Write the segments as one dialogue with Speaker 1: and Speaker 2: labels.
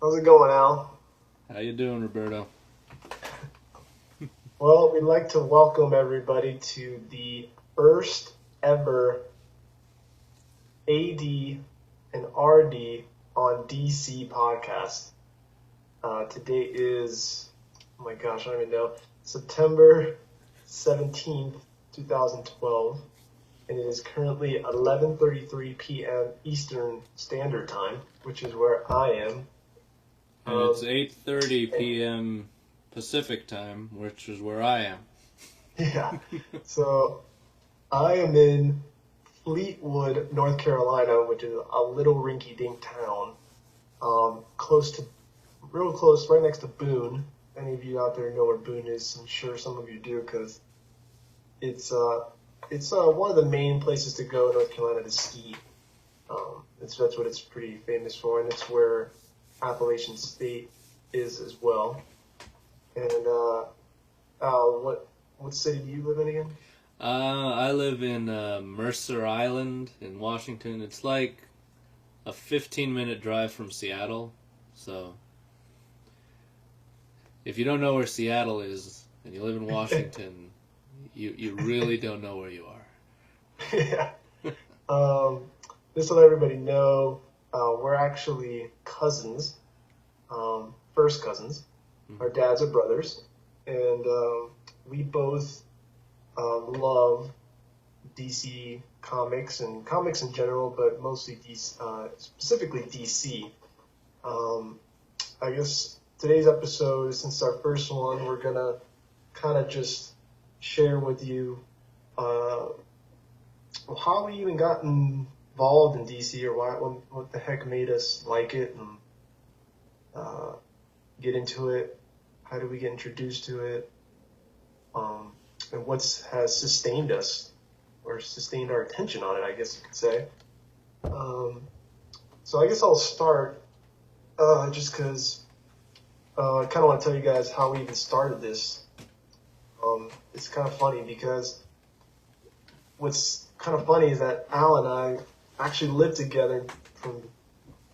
Speaker 1: How's it going, Al?
Speaker 2: How you doing, Roberto?
Speaker 1: Well, we'd like to welcome everybody to the first ever AD and RD on DC podcast. Today is, oh my gosh, I don't even know, September 17th, 2012, and it is currently 11:33 p.m. Eastern Standard Time, which is where I am.
Speaker 2: And it's 8:30 p.m. Pacific time, which is where I am.
Speaker 1: Yeah. So I am in Fleetwood, North Carolina, which is a little rinky-dink town, real close, right next to Boone. Any of you out there know where Boone is? I'm sure some of you do, because it's one of the main places to go in North Carolina to ski. That's what it's pretty famous for, and it's where Appalachian State is as well. And what city do you live in again?
Speaker 2: I live in Mercer Island in Washington. It's like a 15-minute drive from Seattle. So if you don't know where Seattle is and you live in Washington, you really don't know where you are.
Speaker 1: Yeah. Just to let everybody know, we're actually cousins, first cousins. Our dads are brothers, and we both love DC comics and comics in general, but mostly specifically DC. I guess today's episode, since it's our first one, we're gonna kind of just share with you how we even got involved in DC, or what the heck made us like it, and get into it. How did we get introduced to it? And what has sustained us, or sustained our attention on it, I guess you could say. So I guess I'll start just because I kind of want to tell you guys how we even started this. It's kind of funny because what's kind of funny is that Al and I actually lived together from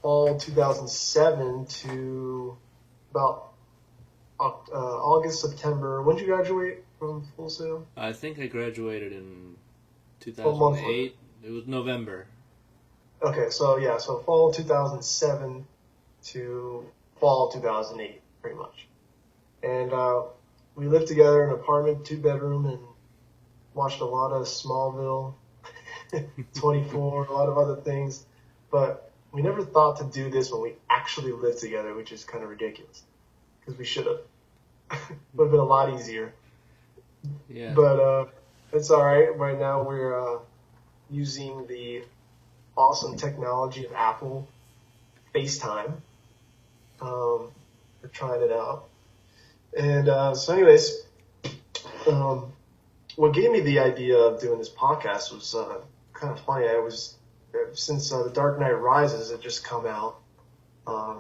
Speaker 1: fall 2007 to about August, September. When did you graduate from Full Sail?
Speaker 2: I think I graduated in 2008. It was November.
Speaker 1: Okay, so fall 2007 to fall 2008, pretty much. And we lived together in an apartment, 2-bedroom, and watched a lot of Smallville, 24, a lot of other things. But we never thought to do this when we actually lived together, which is kind of ridiculous, because we should have. Would have been a lot easier.
Speaker 2: Yeah.
Speaker 1: But it's all right. Right now we're using the awesome technology of Apple FaceTime. We're trying it out. And so anyways, what gave me the idea of doing this podcast was kind of funny. Since The Dark Knight Rises had just come out, I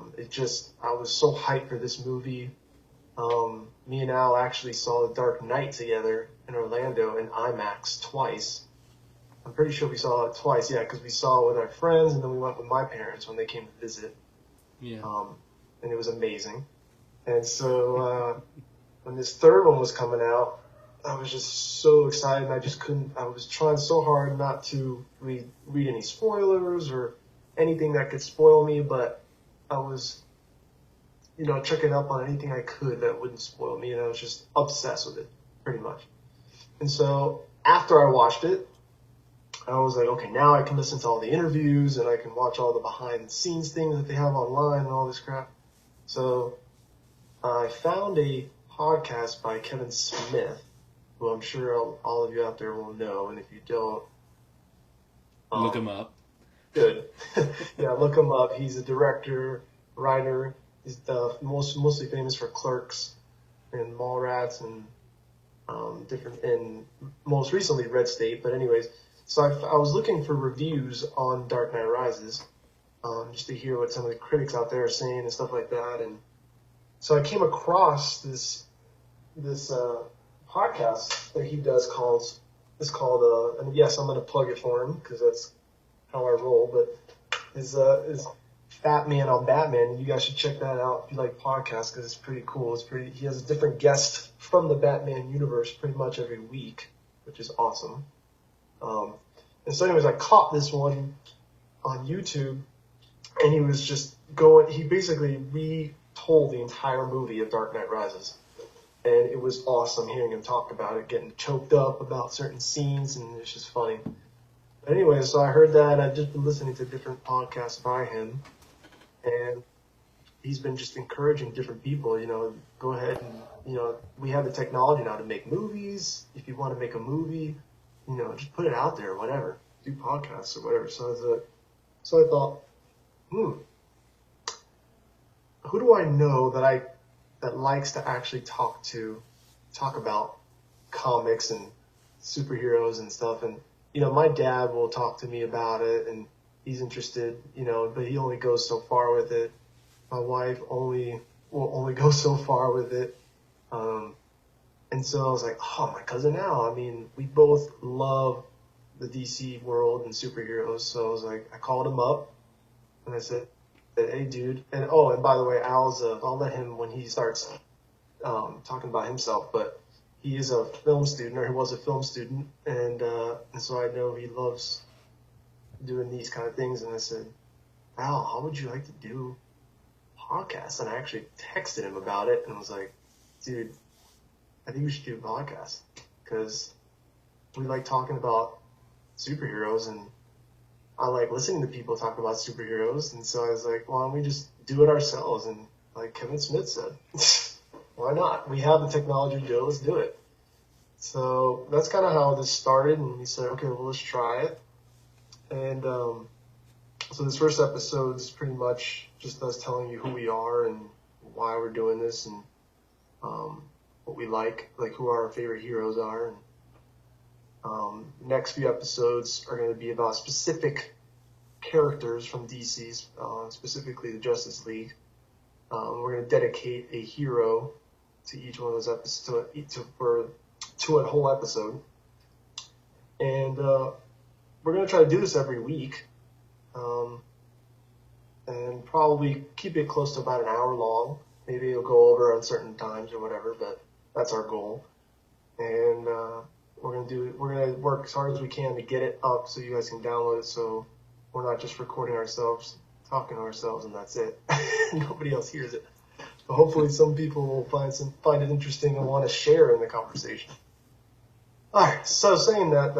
Speaker 1: was so hyped for this movie. Me and Al actually saw The Dark Knight together in Orlando in IMAX twice. I'm pretty sure we saw it twice, yeah, because we saw it with our friends, and then we went with my parents when they came to visit.
Speaker 2: Yeah.
Speaker 1: And it was amazing. And so when this third one was coming out, I was just so excited, and I was trying so hard not to read any spoilers or anything that could spoil me, but I was checking up on anything I could that wouldn't spoil me, and I was just obsessed with it, pretty much. And so after I watched it, I was like, okay, now I can listen to all the interviews, and I can watch all the behind-the-scenes things that they have online and all this crap. So I found a podcast by Kevin Smith, who I'm sure all of you out there will know, and if you don't,
Speaker 2: Look him up.
Speaker 1: Good. Yeah, look him up. He's a director, writer. He's mostly famous for Clerks and Mallrats and and most recently Red State. But anyways, so I was looking for reviews on Dark Knight Rises, just to hear what some of the critics out there are saying and stuff like that. And so I came across this podcast that he does called, and yes, I'm going to plug it for him because that's how I roll, but his Batman on Batman. You guys should check that out if you like podcasts because it's pretty cool. He has a different guest from the Batman universe pretty much every week, which is awesome. And so anyways, I caught this one on YouTube, and he was just he basically retold the entire movie of Dark Knight Rises. And it was awesome hearing him talk about it, getting choked up about certain scenes, and it's just funny. But anyway, so I heard that, and I've just been listening to different podcasts by him, and he's been just encouraging different people, go ahead and, we have the technology now to make movies. If you want to make a movie, just put it out there, whatever. Do podcasts or whatever. So I thought, who do I know that likes to actually talk about comics and superheroes and stuff? And, my dad will talk to me about it, and he's interested, but he only goes so far with it. My wife will only go so far with it. And so I was like, oh, my cousin Al, we both love the DC world and superheroes. So I was like, I called him up and I said, hey, dude. And by the way, Al's, I'll let him when he starts talking about himself, but he is a film student, or he was a film student. And so I know he loves doing these kind of things. And I said, Al, how would you like to do podcasts? And I actually texted him about it and was like, dude, I think we should do a podcast because we like talking about superheroes, and I like listening to people talk about superheroes. And so I was like, why don't we just do it ourselves? And like Kevin Smith said, why not? We have the technology to do it. Let's do it. So that's kind of how this started. And we said, okay, well, let's try it. And so this first episode is pretty much just us telling you who we are and why we're doing this, and what we like who our favorite heroes are. And next few episodes are going to be about specific characters from DC, specifically the Justice League. We're going to dedicate a hero to each one of those episodes, to a whole episode. And we're going to try to do this every week. And probably keep it close to about an hour long. Maybe it'll go over on certain times or whatever, but that's our goal. And we're gonna work as hard as we can to get it up so you guys can download it, so we're not just recording ourselves, talking to ourselves, and that's it. Nobody else hears it. But hopefully some people will find it interesting and want to share in the conversation. All right, so saying that,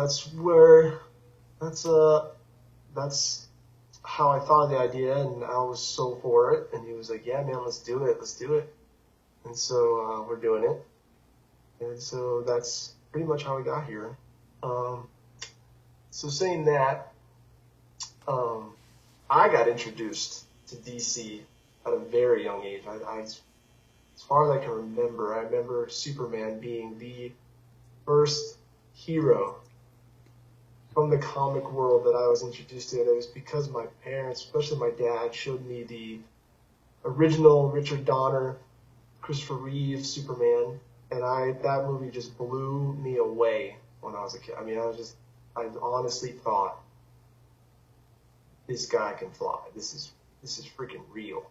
Speaker 1: that's how I thought of the idea, and I was so for it, and he was like, yeah, man, let's do it. And so we're doing it. And so that's pretty much how we got here. So saying that, I got introduced to DC at a very young age. I as far as I can remember, I remember Superman being the first hero from the comic world that I was introduced to. It was because my parents, especially my dad, showed me the original Richard Donner, Christopher Reeve Superman, and that movie just blew me away when I was a kid. I honestly thought, this guy can fly. This is freaking real.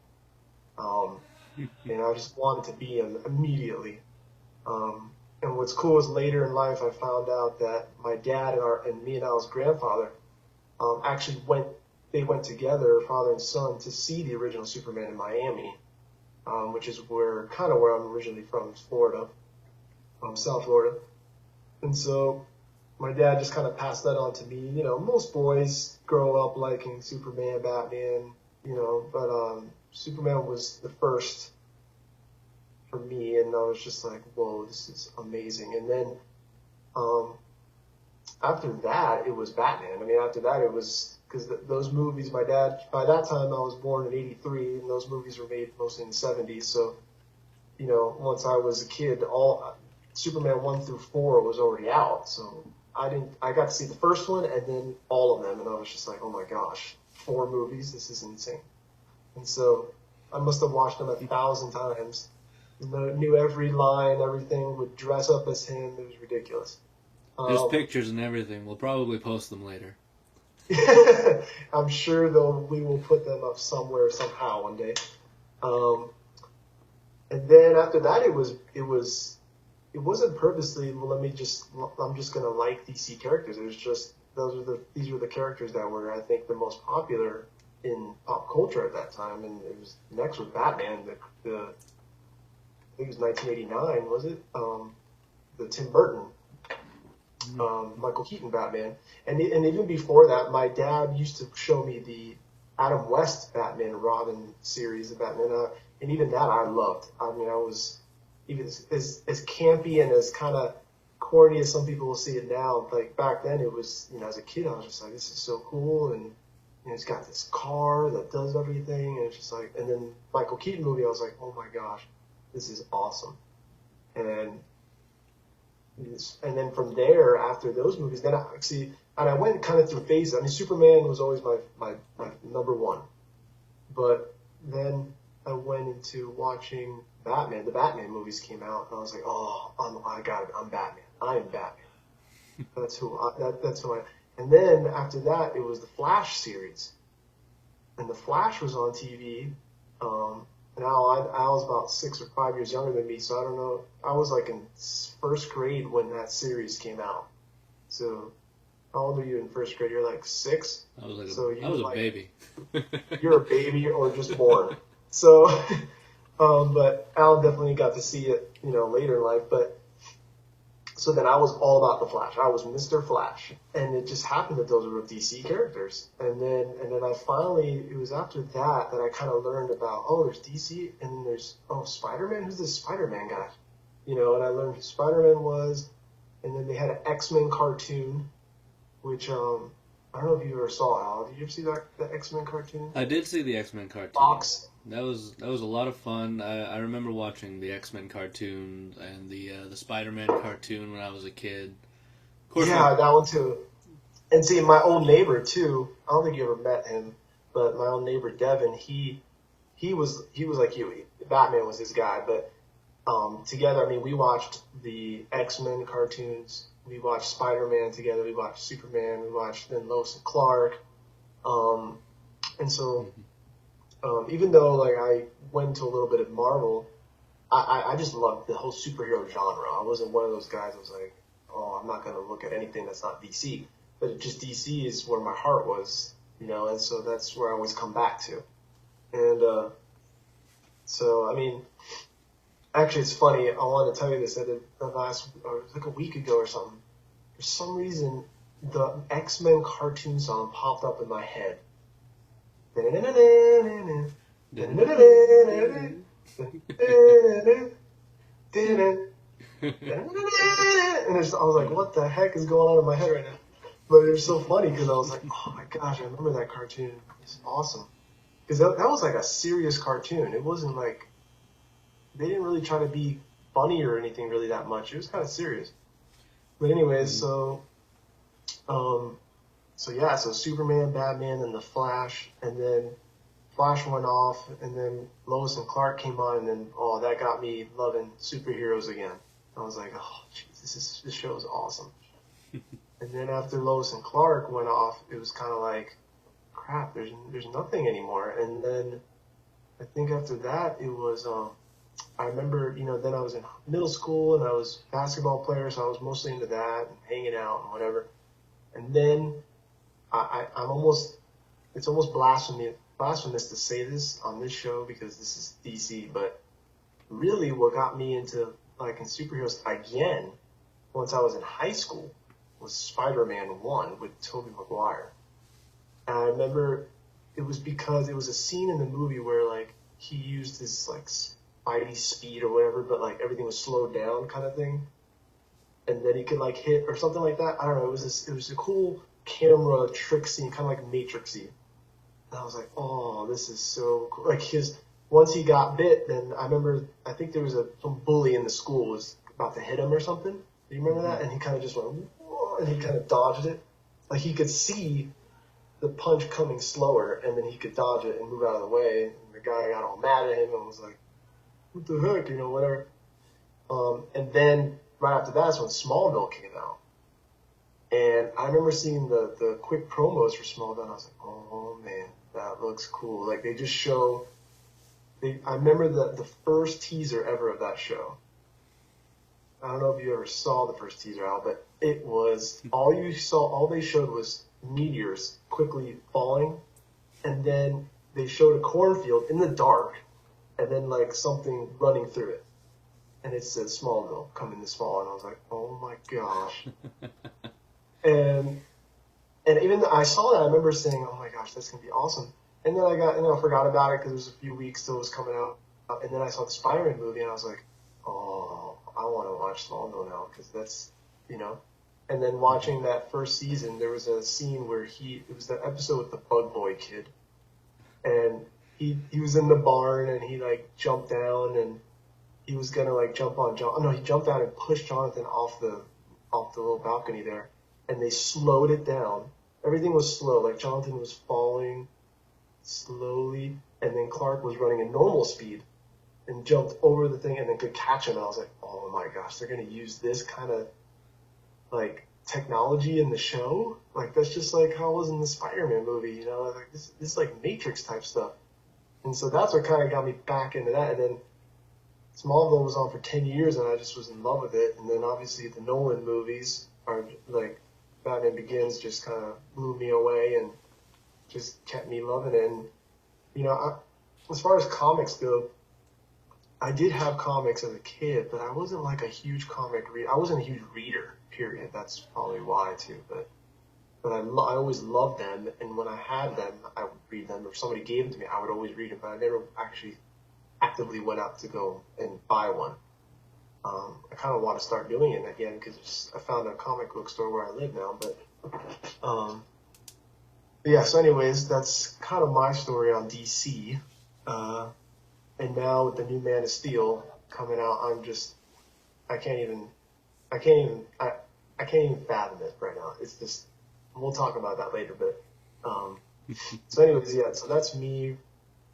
Speaker 1: And I just wanted to be him immediately. And what's cool is later in life I found out that my dad and me and Al's grandfather actually went together, father and son, to see the original Superman in Miami, which is where I'm originally from, Florida, South Florida. And so my dad just kind of passed that on to me. Most boys grow up liking Superman, Batman, but Superman was the first for me, and I was just like, whoa, this is amazing. And then after that, it was Batman. After that, it was, because those movies, my dad, by that time I was born in 83, and those movies were made mostly in the 70s, so, once I was a kid, all Superman 1 through 4 was already out, so I got to see the first one, and then all of them, and I was just like, oh my gosh, 4 movies, this is insane. And so I must have watched them 1,000 times. Knew every line, everything, would dress up as him. It was ridiculous.
Speaker 2: There's pictures and everything. We'll probably post them later.
Speaker 1: I'm sure though we will put them up somewhere somehow one day. Um, and then after that, it wasn't purposely. Well, I'm just gonna like DC characters. It was just these were the characters that were, I think, the most popular in pop culture at that time. And it was next was Batman. I think it was 1989, was it? The Tim Burton, Michael Keaton Batman. And even before that, my dad used to show me the Adam West Batman Robin series of Batman, and even that I loved. I mean, I was even as campy and as kind of corny as some people will see it now. Like back then, it was, as a kid, I was just like, this is so cool, and it's got this car that does everything, and it's just like, and then Michael Keaton movie, I was like, oh my gosh, this is awesome, and then from there, after those movies, then I went kind of through phases. I mean, Superman was always my number one. But then I went into watching Batman. The Batman movies came out, and I was like, oh, I got it. I'm Batman. I am Batman. That's who I. And then after that, it was the Flash series, and the Flash was on TV. Now I was about 6 or 5 years younger than me, so I don't know. I was like in first grade when that series came out. So how old are you in first grade? You're like 6.
Speaker 2: I was a baby.
Speaker 1: You're a baby or just born. So, but Al definitely got to see it, later in life. But so then I was all about the Flash. I was Mr. Flash, and it just happened that those were DC characters. And then it was after that I kind of learned about, there's DC, and then there's Spider-Man. Who's this Spider-Man guy? And I learned who Spider-Man was, and then they had an X-Men cartoon, which I don't know if you ever saw, Al. Did you ever see the X-Men cartoon?
Speaker 2: I did see the X-Men cartoon.
Speaker 1: Fox.
Speaker 2: That was a lot of fun. I remember watching the X-Men cartoon and the Spider-Man cartoon when I was a kid.
Speaker 1: Of course, yeah, that one too. And see, my old neighbor too. I don't think you ever met him, but my old neighbor Devin, he was like you. Batman was his guy, but together, I mean, we watched the X-Men cartoons. We watched Spider-Man together. We watched Superman. We watched then Lois and Clark. And so. Even though like I went into a little bit of Marvel, I just loved the whole superhero genre. I wasn't one of those guys that was like, I'm not going to look at anything that's not DC. But just DC is where my heart was, and so that's where I always come back to. And so, I mean, actually it's funny, I wanted to tell you this, that like a week ago or something, for some reason, the X-Men cartoon song popped up in my head. And I was like, what the heck is going on in my head right now? But it was so funny because I was like, oh my gosh, I remember that cartoon. It's awesome. Because that was like a serious cartoon. It wasn't like, they didn't really try to be funny or anything really that much. It was kind of serious. But anyways, so Superman, Batman, and the Flash, and then Flash went off, and then Lois and Clark came on, and then that got me loving superheroes again. I was like, oh, jeez, this show is awesome. And then after Lois and Clark went off, it was kind of like, crap, there's nothing anymore. And then I think after that, it was I remember, then I was in middle school, and I was a basketball player, so I was mostly into that and hanging out and whatever. And then it's almost blasphemous to say this on this show because this is DC, but really what got me into in superheroes again once I was in high school was Spider-Man 1 with Tobey Maguire. And I remember it was because it was a scene in the movie where he used his Spidey speed or whatever, but everything was slowed down kind of thing. And then he could hit or something like that. I don't know. It was a cool camera trick scene, kind of like Matrixy. And I was like, oh, this is so cool. Once he got bit, then I think there was some bully in the school was about to hit him or something. Do you remember that? And he kind of just went, whoa, and he kind of dodged it. He could see the punch coming slower, and then he could dodge it and move out of the way. And the guy got all mad at him and was like, what the heck, whatever. And then right after that is when Smallville came out. And I remember seeing the quick promos for Smallville, and I was like, oh man, that looks cool. Like they just show. I remember the first teaser ever of that show. I don't know if you ever saw the first teaser, Al, but it was all you saw. All they showed was meteors quickly falling, and then they showed a cornfield in the dark, and then like something running through it, and it said Smallville coming this fall, and I was like, oh my gosh. And even though I saw that, I remember saying, oh my gosh, that's gonna be awesome. And then I forgot about it because it was a few weeks till it was coming out, and then I saw the Spider-Man movie, and I was like, oh, I want to watch Smallville now because that's, And then watching that first season, there was a scene where it was the episode with the Bug Boy kid, and he was in the barn and he like jumped down and he was gonna like jump on John. Oh no, he jumped down and pushed Jonathan off the little balcony there, and they slowed it down. Everything was slow, like Jonathan was falling slowly, and then Clark was running at normal speed and jumped over the thing and then could catch him. And I was like, oh my gosh, they're gonna use this kind of like technology in the show. Like that's just like how it was in the Spider-Man movie, like this like Matrix type stuff. And so that's what kind of got me back into that. And then Smallville was on for 10 years and I just was in love with it. And then obviously the Nolan movies are like Batman Begins just kind of blew me away and just kept me loving it. And, as far as comics go, I did have comics as a kid, but I wasn't like a huge comic reader. I wasn't a huge reader, period. That's probably why too. But I always loved them, and when I had them, I would read them. If somebody gave them to me, I would always read them, but I never actually actively went out to go and buy one. I kind of want to start doing it again because I found a comic book store where I live now. But yeah, so anyways, that's kind of my story on DC. And now with the new Man of Steel coming out, I can't even fathom it right now. It's just, we'll talk about that later, but, so anyways, yeah, so that's me,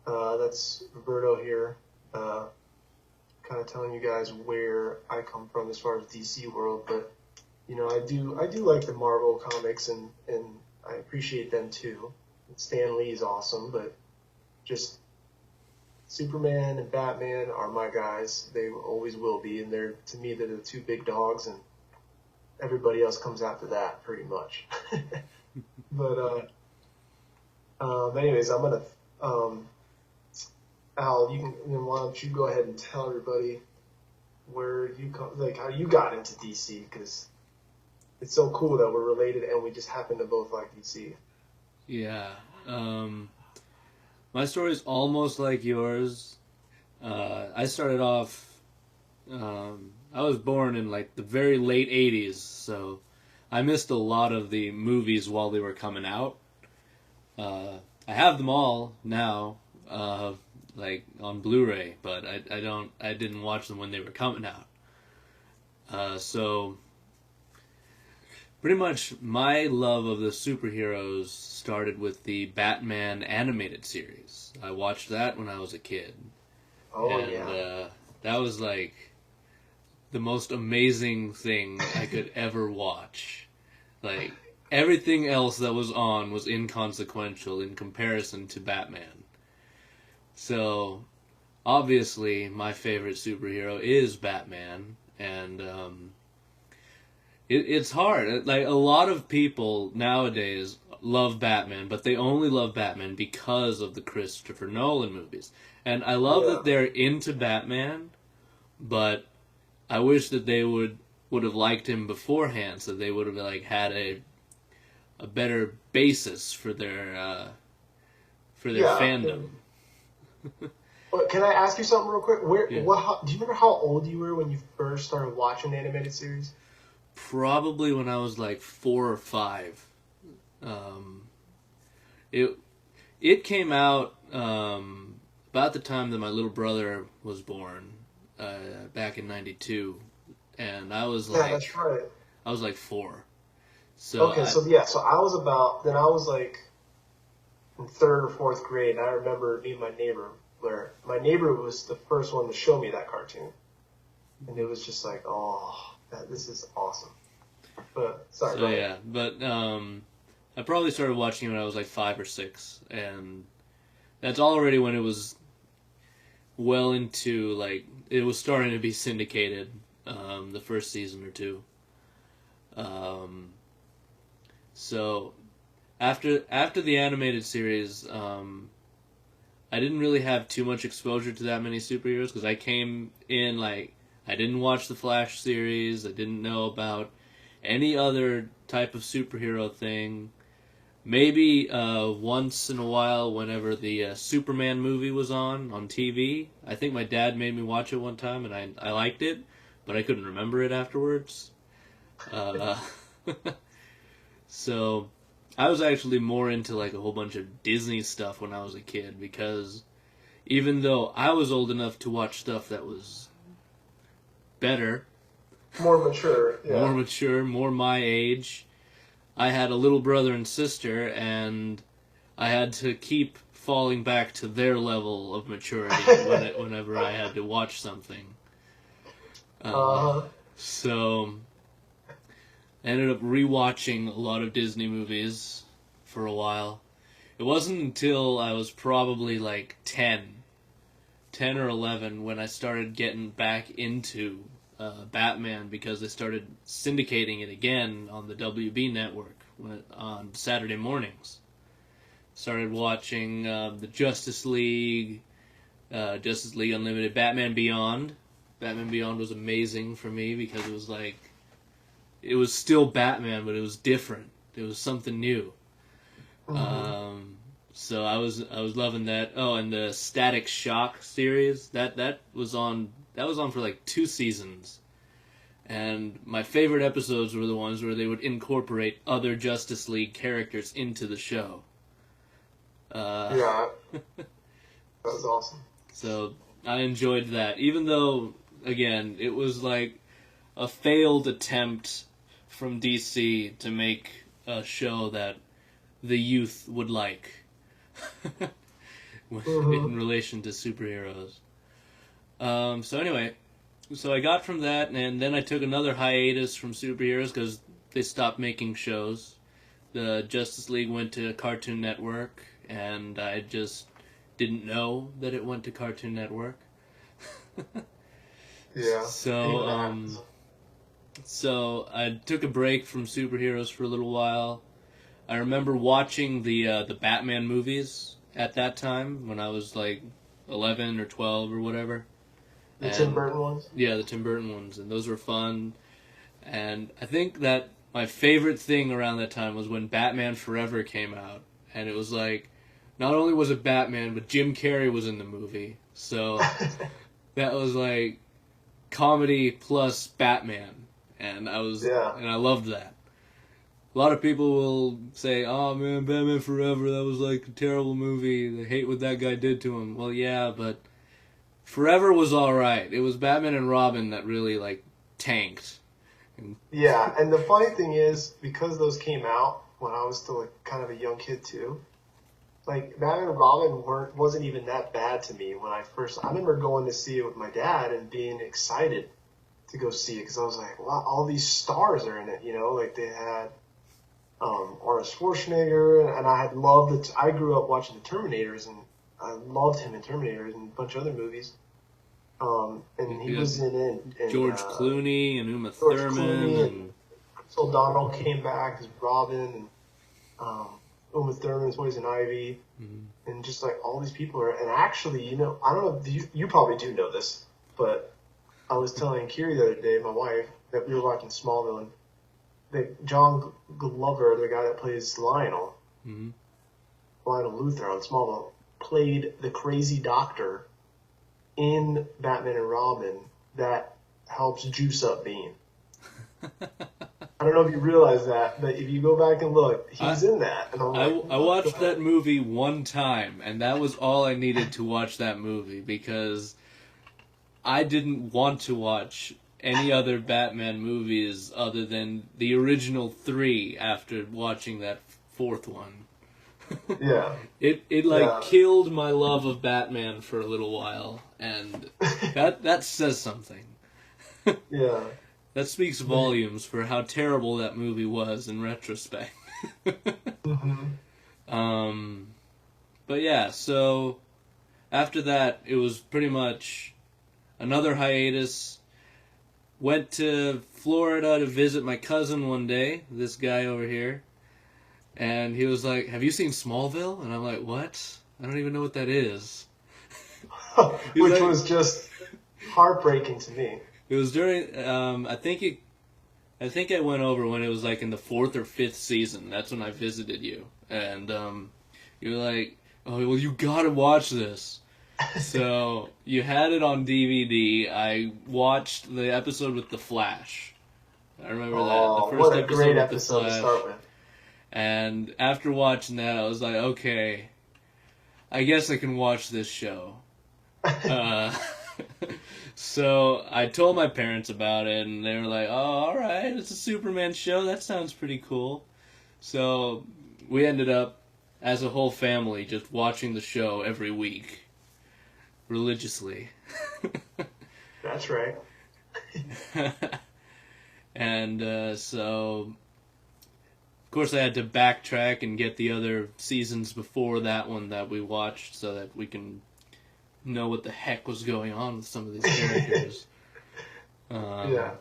Speaker 1: that's Roberto here, kind of telling you guys where I come from as far as DC world, but, I do like the Marvel comics and I appreciate them too. Stan Lee is awesome, but just Superman and Batman are my guys. They always will be, and to me they're the two big dogs, and everybody else comes after that pretty much. But anyways, I'm gonna Al, why don't you go ahead and tell everybody where you how you got into DC, because it's so cool that we're related and we just happen to both like DC.
Speaker 2: Yeah. My story is almost like yours. I started off, I was born in like the very late 80s, so I missed a lot of the movies while they were coming out. I have them all now, like on Blu-ray, but I didn't watch them when they were coming out. So pretty much my love of the superheroes started with the Batman animated series. I watched that when I was a kid.
Speaker 1: Oh,
Speaker 2: and,
Speaker 1: yeah.
Speaker 2: That was like the most amazing thing I could ever watch. Like, everything else that was on was inconsequential in comparison to Batman. So, obviously, my favorite superhero is Batman, and it's hard. Like, a lot of people nowadays love Batman, but they only love Batman because of the Christopher Nolan movies. And I love that they're into Batman, but I wish that they would have liked him beforehand, so they would have like had a better basis for their fandom.
Speaker 1: Well, can I ask you something real quick? Do you remember how old you were when you first started watching the animated series?
Speaker 2: Probably when I was like 4 or 5. It came out about the time that my little brother was born, back in '92, and I was like,
Speaker 1: that's right.
Speaker 2: I was like 4. So
Speaker 1: okay, so I was like in 3rd or 4th grade, and I remember me and my neighbor was the first one to show me that cartoon, and it was just like, oh, this is awesome. But sorry,
Speaker 2: So
Speaker 1: go ahead.
Speaker 2: yeah, but I probably started watching it when I was like 5 or 6, and that's already when it was well into like it was starting to be syndicated. The first season or two. Um, so after the animated series, I didn't really have too much exposure to that many superheroes because I came in like I didn't watch the Flash series. I didn't know about any other type of superhero thing. Maybe once in a while, whenever the Superman movie was on TV, I think my dad made me watch it one time, and I liked it, but I couldn't remember it afterwards. Uh, so I was actually more into like a whole bunch of Disney stuff when I was a kid because even though I was old enough to watch stuff that was better,
Speaker 1: More mature,
Speaker 2: more
Speaker 1: yeah.
Speaker 2: mature, more my age, I had a little brother and sister, and I had to keep falling back to their level of maturity whenever I had to watch something. Uh,
Speaker 1: Uh-huh.
Speaker 2: so I ended up rewatching a lot of Disney movies for a while. It wasn't until I was probably like 10 or 11 when I started getting back into Batman because they started syndicating it again on the WB network on Saturday mornings. Started watching the Justice League Unlimited, Batman Beyond. Batman Beyond was amazing for me because it was like it was still Batman, but it was different. It was something new.
Speaker 1: Hmm.
Speaker 2: Um, so I was loving that. Oh, and the Static Shock series that was on for like 2 seasons. And my favorite episodes were the ones where they would incorporate other Justice League characters into the show. Uh,
Speaker 1: Yeah, that was awesome.
Speaker 2: so I enjoyed that, even though again it was like a failed attempt from DC to make a show that the youth would like in
Speaker 1: Hmm.
Speaker 2: relation to superheroes. So anyway, so I got from that, and then I took another hiatus from superheroes because they stopped making shows. The Justice League went to Cartoon Network, and I just didn't know that it went to Cartoon Network.
Speaker 1: Yeah, hate
Speaker 2: so,
Speaker 1: when that happens.
Speaker 2: um, so I took a break from superheroes for a little while. I remember watching the Batman movies at that time when I was like 11 or 12 or whatever,
Speaker 1: The Tim
Speaker 2: and
Speaker 1: Burton ones.
Speaker 2: yeah, the Tim Burton ones, and those were fun. And I think that my favorite thing around that time was when Batman Forever came out, and it was like not only was it Batman, but Jim Carrey was in the movie, so that was like comedy plus Batman,
Speaker 1: Yeah.
Speaker 2: and I loved that. A lot of people will say, "Oh man, Batman Forever, that was like a terrible movie. They hate what that guy did to him." Well, yeah, but Forever was all right. It was Batman and Robin that really like tanked. And,
Speaker 1: Yeah, and the funny thing is, because those came out when I was still like kind of a young kid too, like Batman and Robin wasn't even that bad to me when I first. I remember going to see it with my dad and being excited to go see it because I was like, wow, all these stars are in it, you know, like they had Arnold Schwarzenegger, and I had loved it. I grew up watching the Terminators, and I loved him in Terminators and a bunch of other movies. And he
Speaker 2: you had
Speaker 1: was in it, and
Speaker 2: George Clooney and Uma
Speaker 1: George
Speaker 2: Thurman
Speaker 1: Clooney and
Speaker 2: and
Speaker 1: Chris O'Donnell came back as Robin, and Uma Thurman as Poison Ivy,
Speaker 2: mhm.
Speaker 1: and just like all these people are. And actually, you know, I don't know, you probably do know this, but I was telling Kiri the other day, my wife, that we were watching Smallville, and that John Glover, the guy that plays
Speaker 2: Mhm.
Speaker 1: Lionel Luthor on Smallville, played the crazy doctor in Batman and Robin that helps juice up Bane. I don't know if you realize that, but if you go back and look,
Speaker 2: I,
Speaker 1: he's in that, and I'm like,
Speaker 2: I
Speaker 1: what
Speaker 2: watched
Speaker 1: the?
Speaker 2: that movie one time, and that was all I needed to watch that movie because I didn't want to watch any other Batman movies other than the original three after watching that fourth one.
Speaker 1: Yeah,
Speaker 2: It like
Speaker 1: yeah,
Speaker 2: killed my love of Batman for a little while, and that says something.
Speaker 1: yeah.
Speaker 2: that speaks volumes for how terrible that movie was in retrospect.
Speaker 1: Mm-hmm.
Speaker 2: um, but yeah, so after that, it was pretty much another hiatus. Went to Florida to visit my cousin one day, this guy over here, and he was like, "Have you seen Smallville?" And I'm like, "What? I don't even know what that is."
Speaker 1: Which
Speaker 2: like,
Speaker 1: was just heartbreaking to me.
Speaker 2: It was during, I think I went over when it was like in the 4th or 5th season. That's when I visited you, and you were like, "Oh, well, you gotta watch this." So you had it on DVD. I watched the episode with the Flash. I remember that the first
Speaker 1: what a
Speaker 2: episode
Speaker 1: great
Speaker 2: with
Speaker 1: episode
Speaker 2: the
Speaker 1: to
Speaker 2: Flash.
Speaker 1: start with.
Speaker 2: And after watching that, I was like, okay, I guess I can watch this show. So I told my parents about it, and they were like, "Oh, all right, it's a Superman show. That sounds pretty cool." So we ended up, as a whole family, just watching the show every week, religiously.
Speaker 1: That's right.
Speaker 2: And so, of course, I had to backtrack and get the other seasons before that one that we watched, so that we can know what the heck was going on with some of these characters.
Speaker 1: Yeah.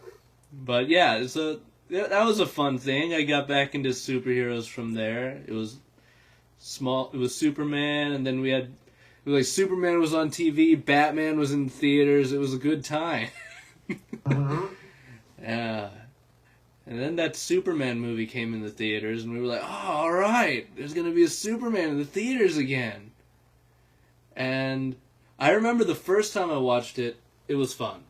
Speaker 2: But yeah, so that was a fun thing. I got back into superheroes from there. It was Superman, and then we had like Superman was on TV, Batman was in theaters. It was a good time.
Speaker 1: Mm-hmm.
Speaker 2: Yeah. And then that Superman movie came in the theaters, and we were like, "Oh, all right, there's gonna be a Superman in the theaters again." And I remember the first time I watched it, it was fun.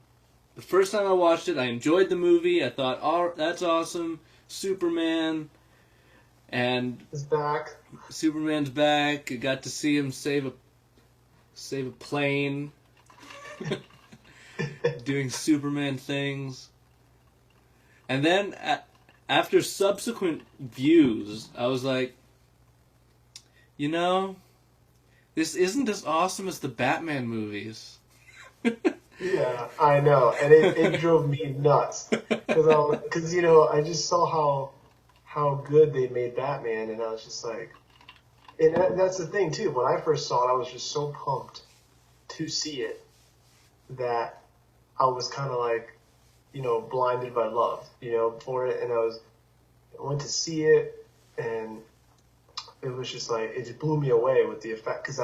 Speaker 2: The first time I watched it, I enjoyed the movie. I thought, "Oh, that's awesome, Superman." And
Speaker 1: It's back.
Speaker 2: Superman's back. I got to see him save a plane, doing Superman things. And then after subsequent views, I was like, you know, this isn't as awesome as the Batman movies.
Speaker 1: Yeah, I know, and it drove me nuts because I just saw how good they made Batman, and I was just like, and that's the thing too. When I first saw it, I was just so pumped to see it that I was kind of like, blinded by love, for it, and I went to see it, and it was just like, it just blew me away with the effect, because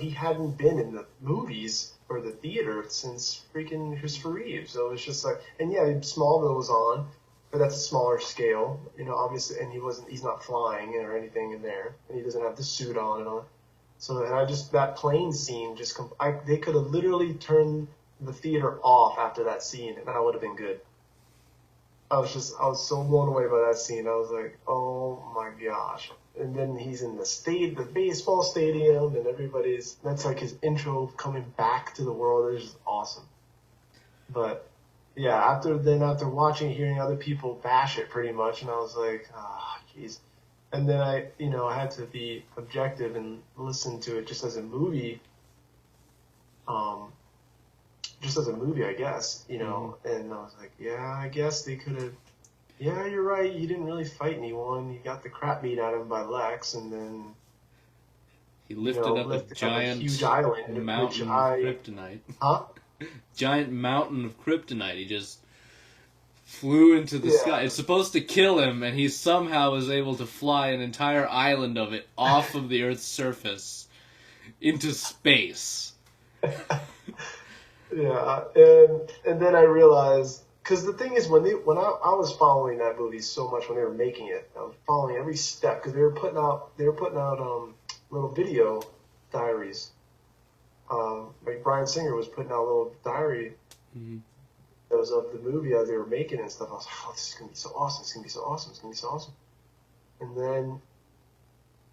Speaker 1: he hadn't been in the movies or the theater since freaking Christopher Reeve, so it was just like, and yeah, Smallville was on, but that's a smaller scale, obviously, and he's not flying or anything in there, and he doesn't have the suit on and all. So, and that plane scene they could have literally turned the theater off after that scene, and that would have been good. I was so blown away by that scene. I was like, oh my gosh. And then he's in the baseball stadium, and that's like his intro coming back to the world. It's just awesome. But yeah, after watching, hearing other people bash it pretty much, and I was like, jeez. And then I had to be objective and listen to it just as a movie. I guess,
Speaker 2: Mm-hmm.
Speaker 1: and I was like, yeah, I guess they could have, yeah, you're right, you didn't really fight anyone, you got the crap beat out of him by Lex, and then
Speaker 2: He lifted up a giant
Speaker 1: huge island,
Speaker 2: mountain of kryptonite.
Speaker 1: Huh?
Speaker 2: Giant mountain of kryptonite. He just flew into the sky. It's supposed to kill him, and he somehow was able to fly an entire island of it off of the Earth's surface into space.
Speaker 1: Yeah, and then I realized, because the thing is, when I was following that movie so much when they were making it, I was following every step, because they were putting out little video diaries. Like Bryan Singer was putting out a little diary that was of the movie as they were making it and stuff. I was like, oh, this is gonna be so awesome! It's gonna be so awesome! It's gonna be so awesome! And then,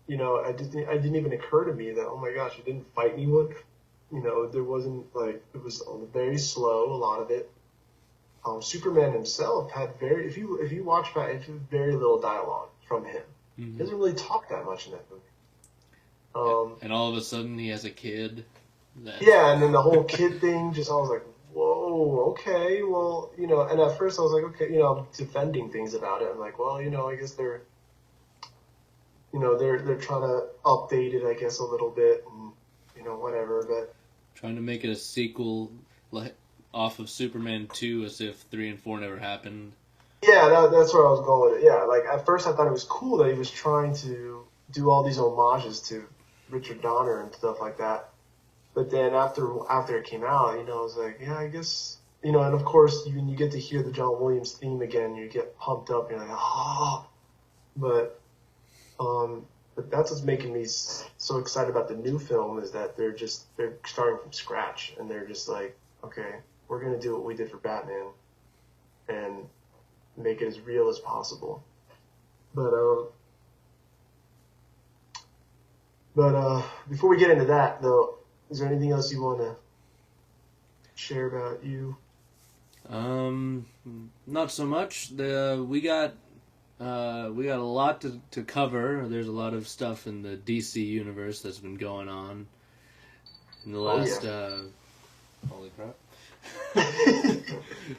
Speaker 1: it didn't even occur to me that, oh my gosh, it didn't fight anyone. There wasn't, it was very slow, a lot of it. Superman himself had if you watch back, it's very little dialogue from him.
Speaker 2: Mm-hmm.
Speaker 1: He doesn't really talk that much in that movie.
Speaker 2: And all of a sudden he has a kid.
Speaker 1: Yeah, and then the whole kid thing, I was like, whoa, okay, well, and at first I was like, okay, I'm defending things about it. I'm like, well, I guess they're trying to update it, I guess, a little bit, and whatever. But
Speaker 2: Trying to make it a sequel like off of Superman 2 as if 3 and 4 never happened.
Speaker 1: yeah, that's where I was going with it. Yeah, like at first I thought it was cool that he was trying to do all these homages to Richard Donner and stuff like that. But then after it came out, I was like, yeah, I guess, and of course when you get to hear the John Williams theme again, you get pumped up. You're like, oh, but but that's what's making me so excited about the new film is that they're starting from scratch and they're just like, okay, we're gonna do what we did for Batman and make it as real as possible. But before we get into that though, is there anything else you want to share about you?
Speaker 2: Not so much. We got a lot to cover. There's a lot of stuff in the DC universe that's been going on in the last. Holy crap!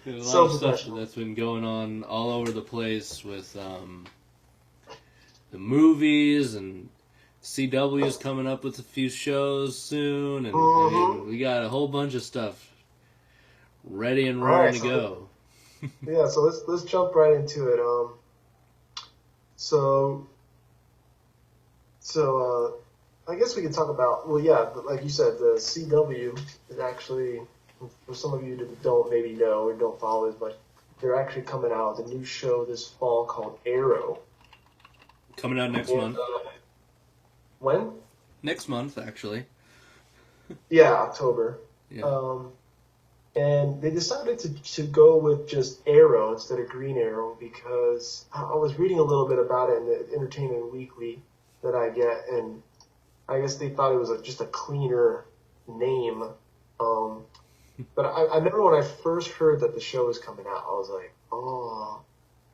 Speaker 2: There's a lot of stuff that's been going on all over the place with the movies, and CW is coming up with a few shows soon, and I mean, we got a whole bunch of stuff ready and raring to go.
Speaker 1: Yeah, so let's jump right into it. So I guess we can talk about, well, yeah, like you said, the CW is actually, for some of you that don't maybe know or don't follow as much, they're actually coming out with a new show this fall called Arrow.
Speaker 2: Coming out next month.
Speaker 1: When?
Speaker 2: Next month, actually.
Speaker 1: Yeah, October.
Speaker 2: Yeah.
Speaker 1: And they decided to go with just Arrow instead of Green Arrow because I was reading a little bit about it in the Entertainment Weekly that I get, and I guess they thought it was just a cleaner name. But I remember when I first heard that the show was coming out, I was like, oh,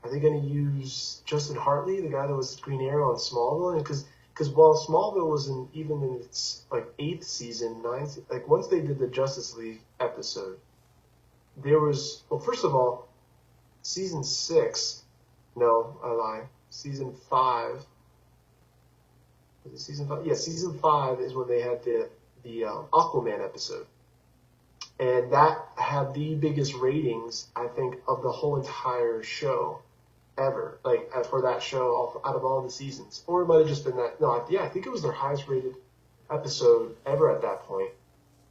Speaker 1: are they going to use Justin Hartley, the guy that was Green Arrow in Smallville? And because while Smallville was even in its like 8th season, 9th, like once they did the Justice League episode, there was, well, first of all, season 6, no, I lie, season 5, was it season 5? Yeah, season 5 is when they had the Aquaman episode. And that had the biggest ratings, I think, of the whole entire show ever. Like, for that show, out of all the seasons. Or it might have just been that, no, yeah, I think it was their highest rated episode ever at that point.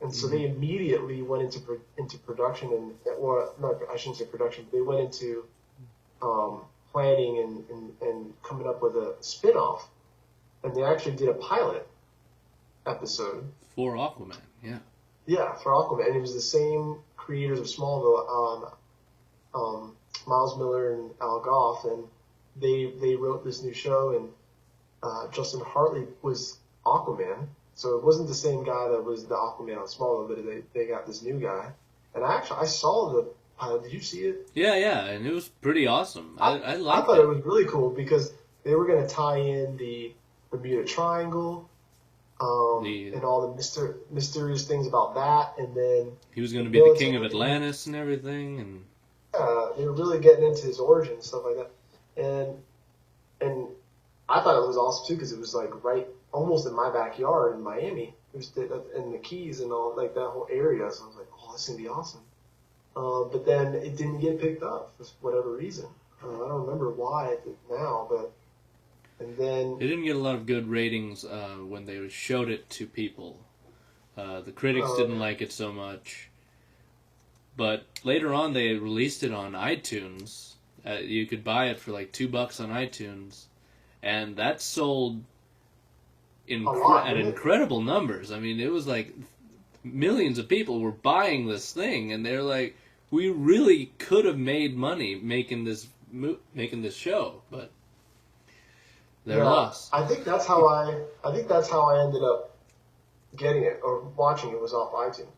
Speaker 1: And so they immediately went into production or not, I shouldn't say production, but they went into planning and coming up with a spin-off. And they actually did a pilot episode.
Speaker 2: For Aquaman, yeah.
Speaker 1: Yeah, for Aquaman. And it was the same creators of Smallville, Miles Miller and Al Gough, and they wrote this new show, and Justin Hartley was Aquaman. So it wasn't the same guy that was the Aquaman on Smallville, but they got this new guy. And I saw the pilot. Did you see it?
Speaker 2: Yeah, and it was pretty awesome. I liked it.
Speaker 1: I thought it was really cool because they were going to tie in the Bermuda Triangle, and all the mysterious things about that, and then
Speaker 2: he was going to be the king of Atlantis and everything, and
Speaker 1: they were really getting into his origin and stuff like that. And I thought it was awesome too because it was like right almost in my backyard in Miami. It was in the Keys and all, like that whole area. So I was like, oh, this is gonna be awesome. But then it didn't get picked up for whatever reason. I don't remember why now, but and then
Speaker 2: it didn't get a lot of good ratings when they showed it to people. The critics didn't like it so much. But later on, they released it on iTunes. You could buy it for like $2 on iTunes, and that sold at incredible numbers. I mean, it was like millions of people were buying this thing, and they're like, "We really could have made money making this show, but they're lost."
Speaker 1: I think that's how I ended up getting it or watching it was off iTunes.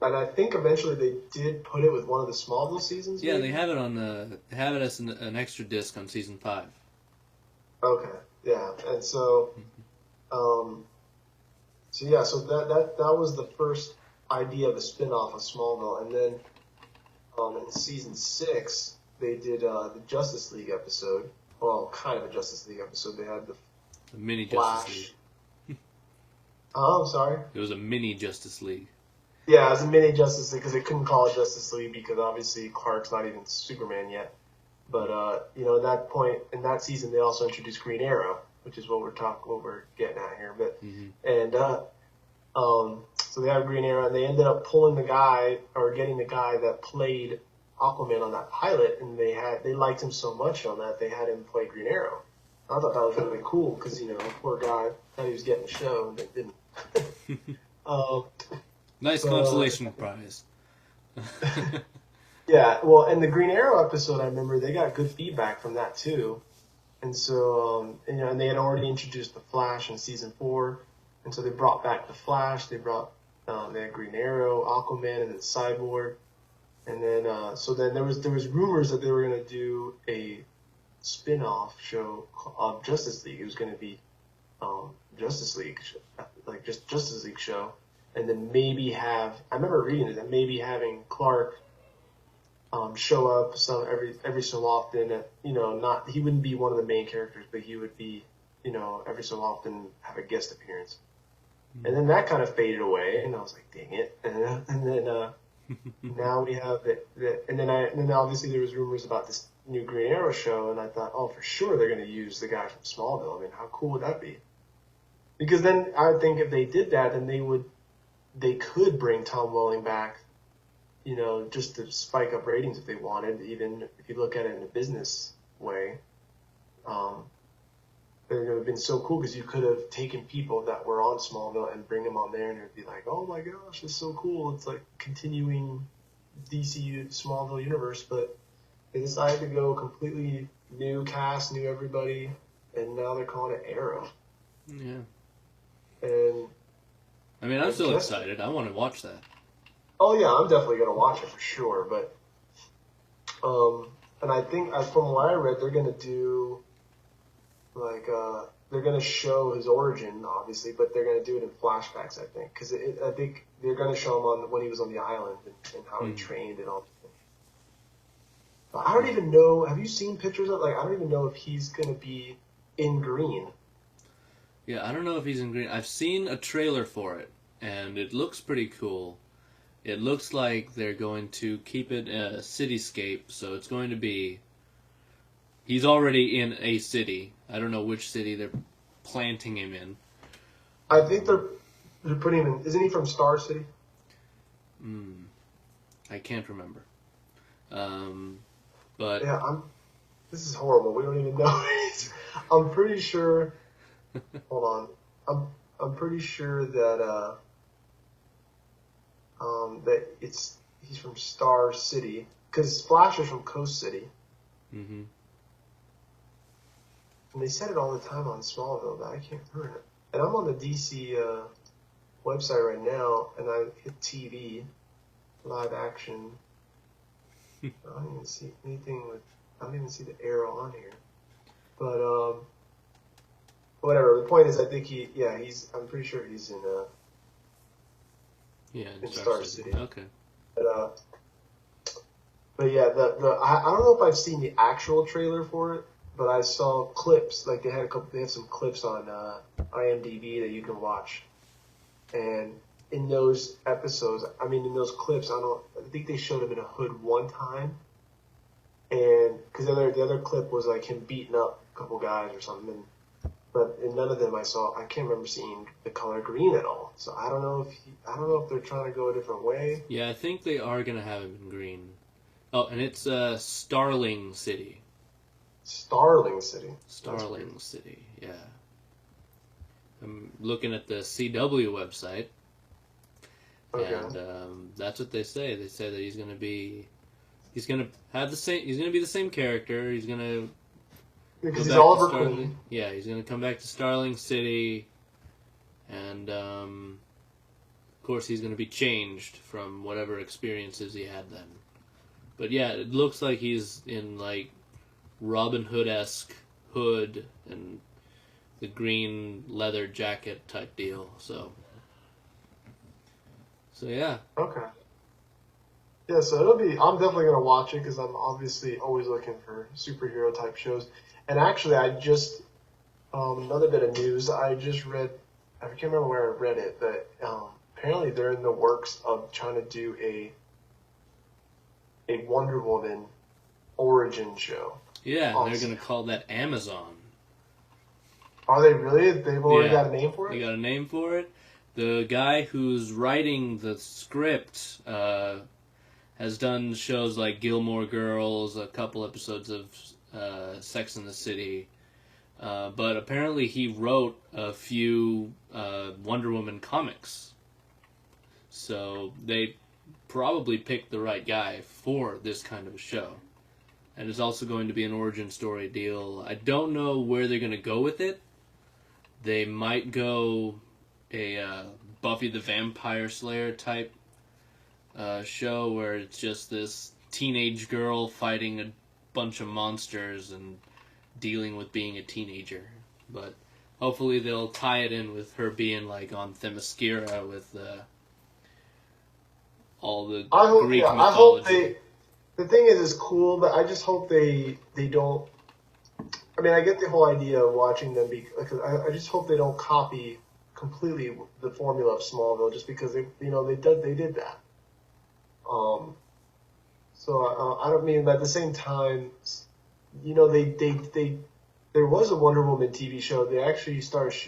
Speaker 1: And I think eventually they did put it with one of the Smallville seasons.
Speaker 2: Yeah, maybe? They have it as an extra disc on season 5.
Speaker 1: Okay, yeah, and so, so that was the first idea of a spin-off of Smallville, and then in season 6 they did the Justice League episode. Well, kind of a Justice League episode. They had the
Speaker 2: mini
Speaker 1: Flash.
Speaker 2: Justice League.
Speaker 1: Oh, I'm sorry.
Speaker 2: It was a mini Justice League.
Speaker 1: Yeah, it was a mini Justice League because they couldn't call it Justice League because obviously Clark's not even Superman yet. But you know, at that point in that season, they also introduced Green Arrow, which is what we're getting at here. But and so they have Green Arrow, and they ended up pulling the guy or getting the guy that played Aquaman on that pilot, and they liked him so much on that they had him play Green Arrow. I thought that was really cool because you know, poor guy thought he was getting a show and they didn't.
Speaker 2: Nice consolation prize.
Speaker 1: Yeah, well, and the Green Arrow episode, I remember they got good feedback from that too, and so you know, and they had already introduced the Flash in season 4, and so they brought back the Flash. They had Green Arrow, Aquaman, and then Cyborg, and then so then there was rumors that they were gonna do a spin-off show of Justice League. It was gonna be Justice League, like just Justice League show, and then maybe I remember reading it, that maybe having Clark show up every so often. You know, he wouldn't be one of the main characters, but he would be, you know, every so often have a guest appearance. And then that kind of faded away, and I was like, dang it. And then now we have and then obviously there was rumors about this new Green Arrow show, and I thought, oh, for sure they're going to use the guy from Smallville. I mean, how cool would that be? Because then I would think if they did that, then they could bring Tom Welling back, you know, just to spike up ratings if they wanted, even if you look at it in a business way. It would have been so cool because you could have taken people that were on Smallville and bring them on there, and it would be like, oh my gosh, it's so cool. It's like continuing DCU Smallville universe, but they decided to go completely new cast, new everybody, and now they're calling it Arrow.
Speaker 2: Yeah.
Speaker 1: And
Speaker 2: I mean, I'm still excited. I want to watch that.
Speaker 1: Oh yeah, I'm definitely gonna watch it for sure. But and I think from what I read, they're gonna do like they're gonna show his origin, obviously, but they're gonna do it in flashbacks. I think because I think they're gonna show him when he was on the island and how he trained and all. But I don't even know. Have you seen pictures of I don't even know if he's gonna be in green.
Speaker 2: Yeah, I don't know if he's in green. I've seen a trailer for it, and it looks pretty cool. It looks like they're going to keep it a cityscape, so it's going to be... He's already in a city. I don't know which city they're planting him in.
Speaker 1: I think they're putting him in... Isn't he from Star City?
Speaker 2: I can't remember. But...
Speaker 1: Yeah, this is horrible. We don't even know. I'm pretty sure... Hold on. I'm pretty sure that that he's from Star City because Flash is from Coast City.
Speaker 2: Mm-hmm.
Speaker 1: And they said it all the time on Smallville, but I can't remember it. And I'm on the DC website right now, and I hit TV, live action. I don't even see anything I don't even see the Arrow on here. But whatever. The point is, I think I'm pretty sure he's in in Star City.
Speaker 2: Okay.
Speaker 1: But yeah, I don't know if I've seen the actual trailer for it, but I saw clips. Like they have some clips on IMDb that you can watch, and in those episodes, in those clips, I think they showed him in a hood one time, and because the other clip was like him beating up a couple guys or something. But in none of them I can't remember seeing the color green at all. So I don't know if they're trying to go a different way.
Speaker 2: Yeah, I think they are going to have him in green. Oh, and it's Starling City.
Speaker 1: Starling City?
Speaker 2: Starling City, yeah. I'm looking at the CW website. Okay. And that's what they say. They say that he's going to be the same character. He's going to...
Speaker 1: Because he's Oliver Queen.
Speaker 2: Yeah, he's going to come back to Starling City, and of course he's going to be changed from whatever experiences he had then. But yeah, it looks like he's in like Robin Hood-esque hood and the green leather jacket type deal. So So yeah.
Speaker 1: Okay. Yeah, so it'll be. I'm definitely gonna watch it because I'm obviously always looking for superhero type shows. And actually, I just another bit of news. I just read. I can't remember where I read it, but apparently they're in the works of trying to do a Wonder Woman origin show.
Speaker 2: Yeah, they're gonna call that Amazon.
Speaker 1: Are they really? They've already got a name for it?
Speaker 2: They got a name for it. The guy who's writing the script has done shows like Gilmore Girls, a couple episodes of Sex and the City. But apparently he wrote a few Wonder Woman comics. So they probably picked the right guy for this kind of a show. And it's also going to be an origin story deal. I don't know where they're going to go with it. They might go a Buffy the Vampire Slayer type show where it's just this teenage girl fighting a bunch of monsters and dealing with being a teenager. But hopefully they'll tie it in with her being like on Themyscira with all the Greek mythology.
Speaker 1: I hope they. The thing is, it's cool, but I just hope they don't. I mean, I get the whole idea of watching them be. Like, I just hope they don't copy completely the formula of Smallville, just because they did that. So I don't mean, but at the same time, they there was a Wonder Woman TV show. They actually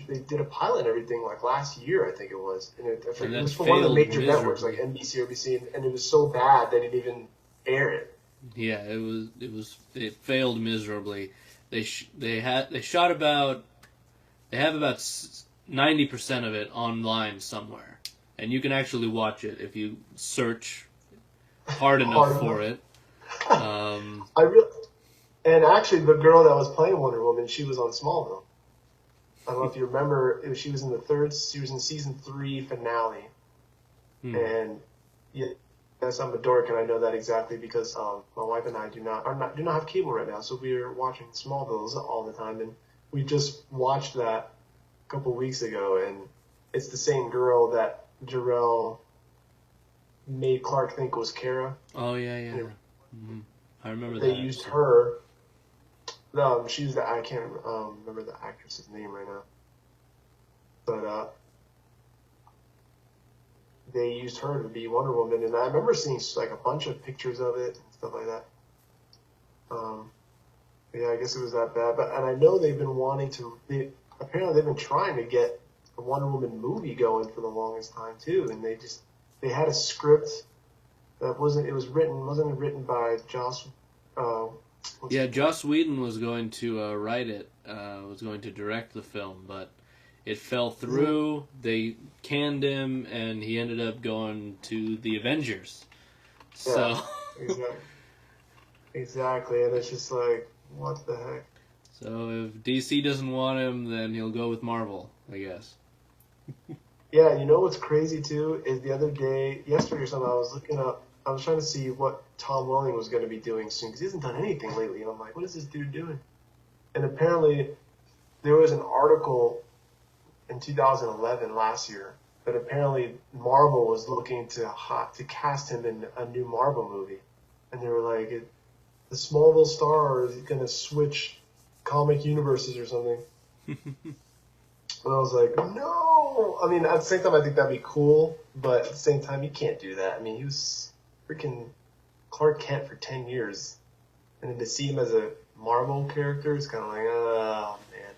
Speaker 1: they did a pilot and everything like last year, I think it was, and it was for one of the major networks like NBC or ABC, and it was so bad they didn't even air it.
Speaker 2: Yeah, it failed miserably. They have about 90% of it online somewhere, and you can actually watch it if you search hard enough for it.
Speaker 1: And actually, the girl that was playing Wonder Woman, she was on Smallville. I don't know if you remember. She was in season 3 finale, and yeah. Yes, I'm a dork, and I know that exactly because my wife and I do not have cable right now, so we are watching Smallville all the time, and we just watched that a couple weeks ago, and it's the same girl that Jor-El made Clark think was Kara.
Speaker 2: Oh yeah. Mm-hmm. I remember
Speaker 1: they used her. She's I can't remember the actress's name right now, but they used her to be Wonder Woman, and I remember seeing like a bunch of pictures of it and stuff like that. Yeah, I guess it was that bad. And I know they've been apparently they've been trying to get a Wonder Woman movie going for the longest time too, and they had a script that wasn't written by Joss.
Speaker 2: Joss Whedon was going to write it, was going to direct the film, but it fell through. They canned him, and he ended up going to the Avengers. So
Speaker 1: exactly, and it's just like, what the heck?
Speaker 2: So if DC doesn't want him, then he'll go with Marvel, I guess.
Speaker 1: Yeah, you know what's crazy too is yesterday or something, I was trying to see what Tom Welling was going to be doing soon because he hasn't done anything lately, and I'm like, what is this dude doing? And apparently, there was an article in 2011 last year that apparently Marvel was looking to cast him in a new Marvel movie, and they were like, the Smallville star is going to switch comic universes or something. And I was like, no. I mean, at the same time, I think that'd be cool, but at the same time, you can't do that. I mean, he was freaking Clark Kent for 10 years, and then to see him as a Marvel character, it's kind of like, oh man.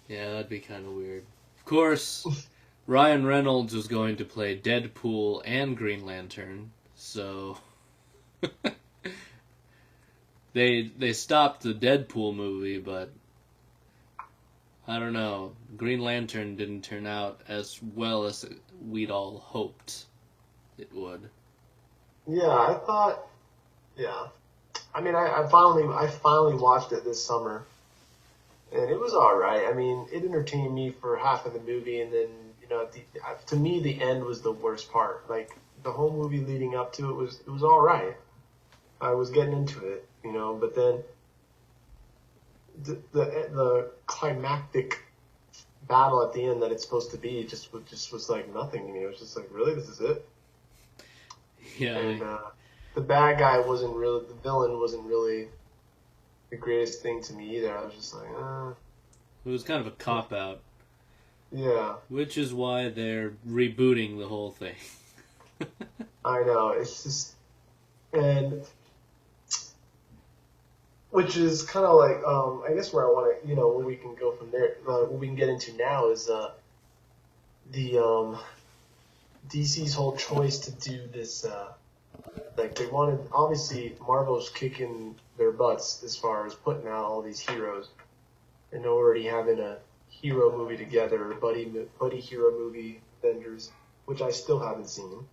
Speaker 2: Yeah, that'd be kind of weird. Of course, Ryan Reynolds was going to play Deadpool and Green Lantern, so they stopped the Deadpool movie, but I don't know. Green Lantern didn't turn out as well as we'd all hoped it would.
Speaker 1: Yeah, I thought. Yeah, I mean, I finally watched it this summer, and it was all right. I mean, it entertained me for half of the movie, and then to me the end was the worst part. Like the whole movie leading up to it was all right. I was getting into it, but then the climactic battle at the end that it's supposed to be just was like nothing to me. It was just like, really, this is it?
Speaker 2: Yeah.
Speaker 1: And the bad guy wasn't really, the villain wasn't really the greatest thing to me either. I was just like,
Speaker 2: It was kind of a cop out.
Speaker 1: Yeah.
Speaker 2: Which is why they're rebooting the whole thing.
Speaker 1: I know. It's just, and which is kind of like, I guess where I want to, where we can go from there, what we can get into now is the DC's whole choice to do this. Like they wanted, obviously, Marvel's kicking their butts as far as putting out all these heroes, and already having a hero movie together, buddy hero movie, Avengers, which I still haven't seen,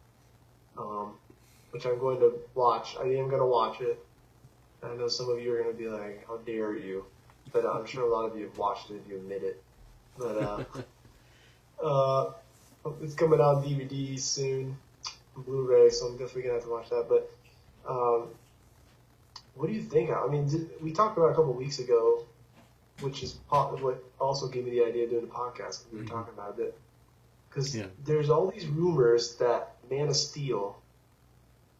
Speaker 1: which I'm going to watch. I am going to watch it. I know some of you are going to be like, how dare you? But I'm sure a lot of you have watched it if you admit it. But it's coming out on DVD soon, Blu-ray, so I'm definitely going to have to watch that. But what do you think? I mean, we talked about it a couple weeks ago, which is what also gave me the idea of doing the podcast. We were talking about it. Because there's all these rumors that Man of Steel,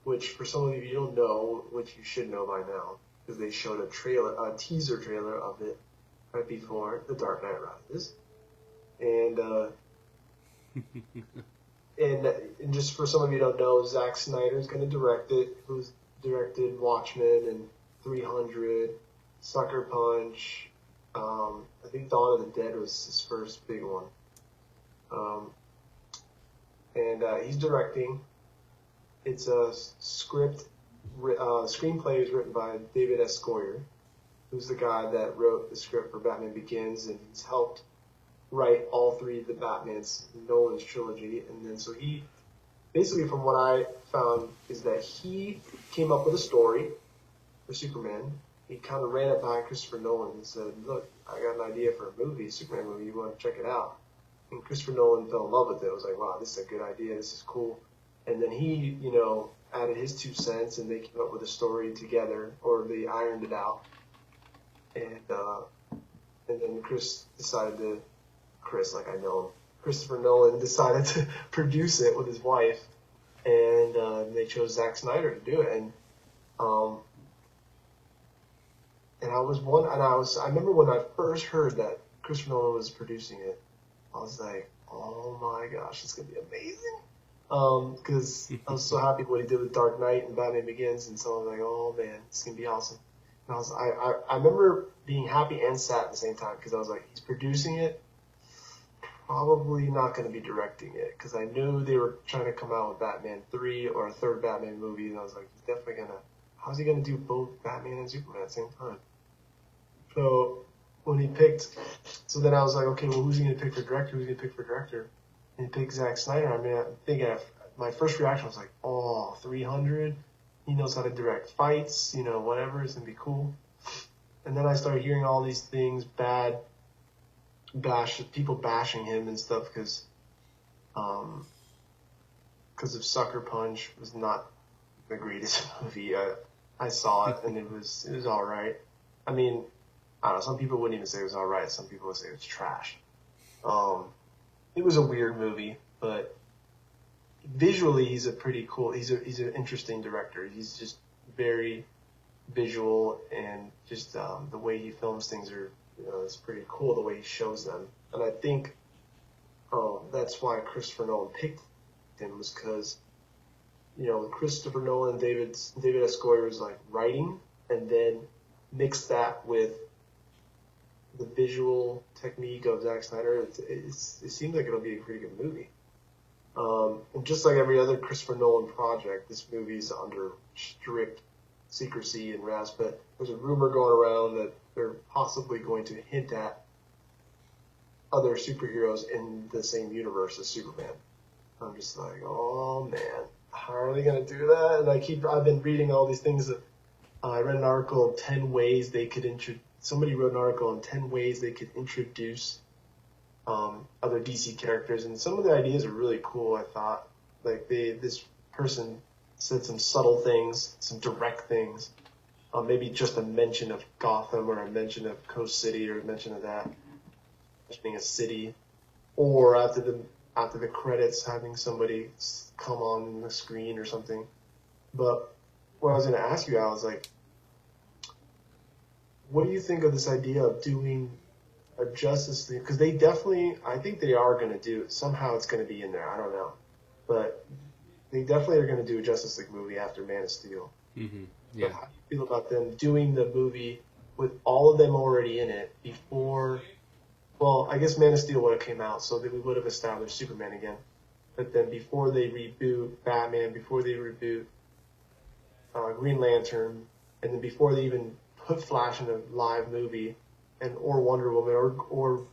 Speaker 1: which for some of you don't know, which you should know by now, because they showed a teaser trailer of it right before The Dark Knight Rises. And and just for some of you who don't know, Zack Snyder's going to direct it, who's directed Watchmen and 300, Sucker Punch. I think Dawn of the Dead was his first big one. And he's directing. It's a screenplay is written by David S. Goyer, who's the guy that wrote the script for Batman Begins, and he's helped write all three of the Batmans, Nolan's trilogy. And then so he, basically from what I found, is that he came up with a story for Superman. He kind of ran it by Christopher Nolan and said, look, I got an idea for a movie, Superman movie, you want to check it out? And Christopher Nolan fell in love with it. It was like, wow, this is a good idea, this is cool. And then he, added his 2 cents, and they came up with a story together, or they ironed it out. And then Christopher Nolan decided to produce it with his wife, and they chose Zack Snyder to do it. And I remember when I first heard that Christopher Nolan was producing it, I was like, oh my gosh, it's gonna be amazing. Because I was so happy with what he did with Dark Knight and Batman Begins, and so I was like, oh man, it's gonna be awesome. And I remember being happy and sad at the same time, because I was like, he's producing it, probably not gonna be directing it, because I knew they were trying to come out with Batman 3 or a third Batman movie, and I was like, he's definitely gonna, how's he gonna do both Batman and Superman at the same time? So when he picked, so then I was like, okay, well, who's he gonna pick for director? Who's he gonna pick for director? And he picked Zack Snyder. I mean, I'm thinking, my first reaction was like, oh, 300? He knows how to direct fights, whatever, it's going to be cool. And then I started hearing all these things, people bashing him and stuff because of Sucker Punch was not the greatest movie. I saw it, and it was all right. I mean, I don't know, some people wouldn't even say it was all right. Some people would say it was trash. It was a weird movie, but visually he's he's an interesting director. He's just very visual, and just the way he films things it's pretty cool the way he shows them. And I think that's why Christopher Nolan picked him, was because Christopher Nolan, David S. Goyer was like writing, and then mixed that with the visual technique of Zack Snyder. It seems like it'll be a pretty good movie. And just like every other Christopher Nolan project, this movie's under strict secrecy and wraps, but there's a rumor going around that they're possibly going to hint at other superheroes in the same universe as Superman. I'm just like, oh man, how are they going to do that? And I've been reading all these things that I read an article of 10 ways they could somebody wrote an article on 10 ways they could introduce other DC characters, and some of the ideas are really cool. I thought, this person said some subtle things, some direct things, maybe just a mention of Gotham, or a mention of Coast City, or a mention of that, mentioning a city, or after the credits having somebody come on the screen or something. But what I was going to ask you, Al, is like, what do you think of this idea of doing a Justice League? Because I think they are going to do it. Somehow it's going to be in there. I don't know. But they definitely are going to do a Justice League movie after Man of Steel.
Speaker 2: Mm-hmm. Yeah.
Speaker 1: But how do you feel about them doing the movie with all of them already in it before? Well, I guess Man of Steel would have came out, so that we would have established Superman again. But then before they reboot Batman, before they reboot Green Lantern, and then before they even put Flash in a live movie, and or Wonder Woman, or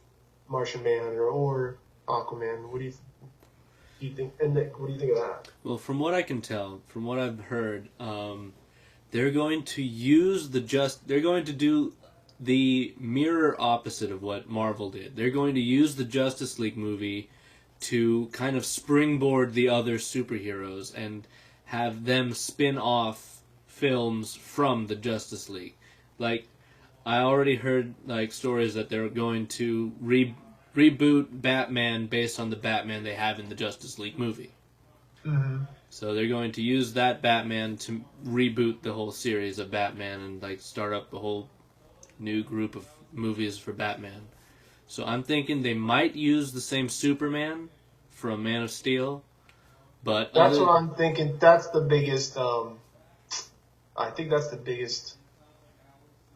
Speaker 1: Martian Manhunter, or Aquaman, what do you think? And Nick, what do you think of that?
Speaker 2: Well, from what I can tell, from what I've heard, they're going to use they're going to do the mirror opposite of what Marvel did. They're going to use the Justice League movie to kind of springboard the other superheroes and have them spin off films from the Justice League. Like, I already heard like stories that they're going to reboot Batman based on the Batman they have in the Justice League movie.
Speaker 1: Mm-hmm.
Speaker 2: So they're going to use that Batman to reboot the whole series of Batman and like start up a whole new group of movies for Batman. So I'm thinking they might use the same Superman from Man of Steel, but
Speaker 1: that's what I'm thinking. That's the biggest. I think that's the biggest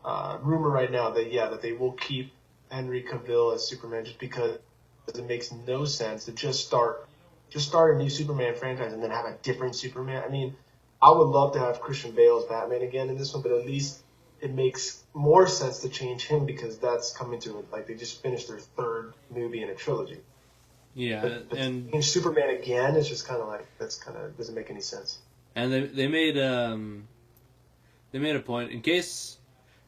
Speaker 1: rumor right now, that they will keep Henry Cavill as Superman, just because it makes no sense to just start a new Superman franchise and then have a different Superman. I mean, I would love to have Christian Bale as Batman again in this one, but at least it makes more sense to change him, because that's coming to it. Like, they just finished their third movie in a trilogy.
Speaker 2: Yeah,
Speaker 1: but
Speaker 2: and
Speaker 1: to change Superman again is just kind of like, doesn't make any sense.
Speaker 2: And they made a point, in case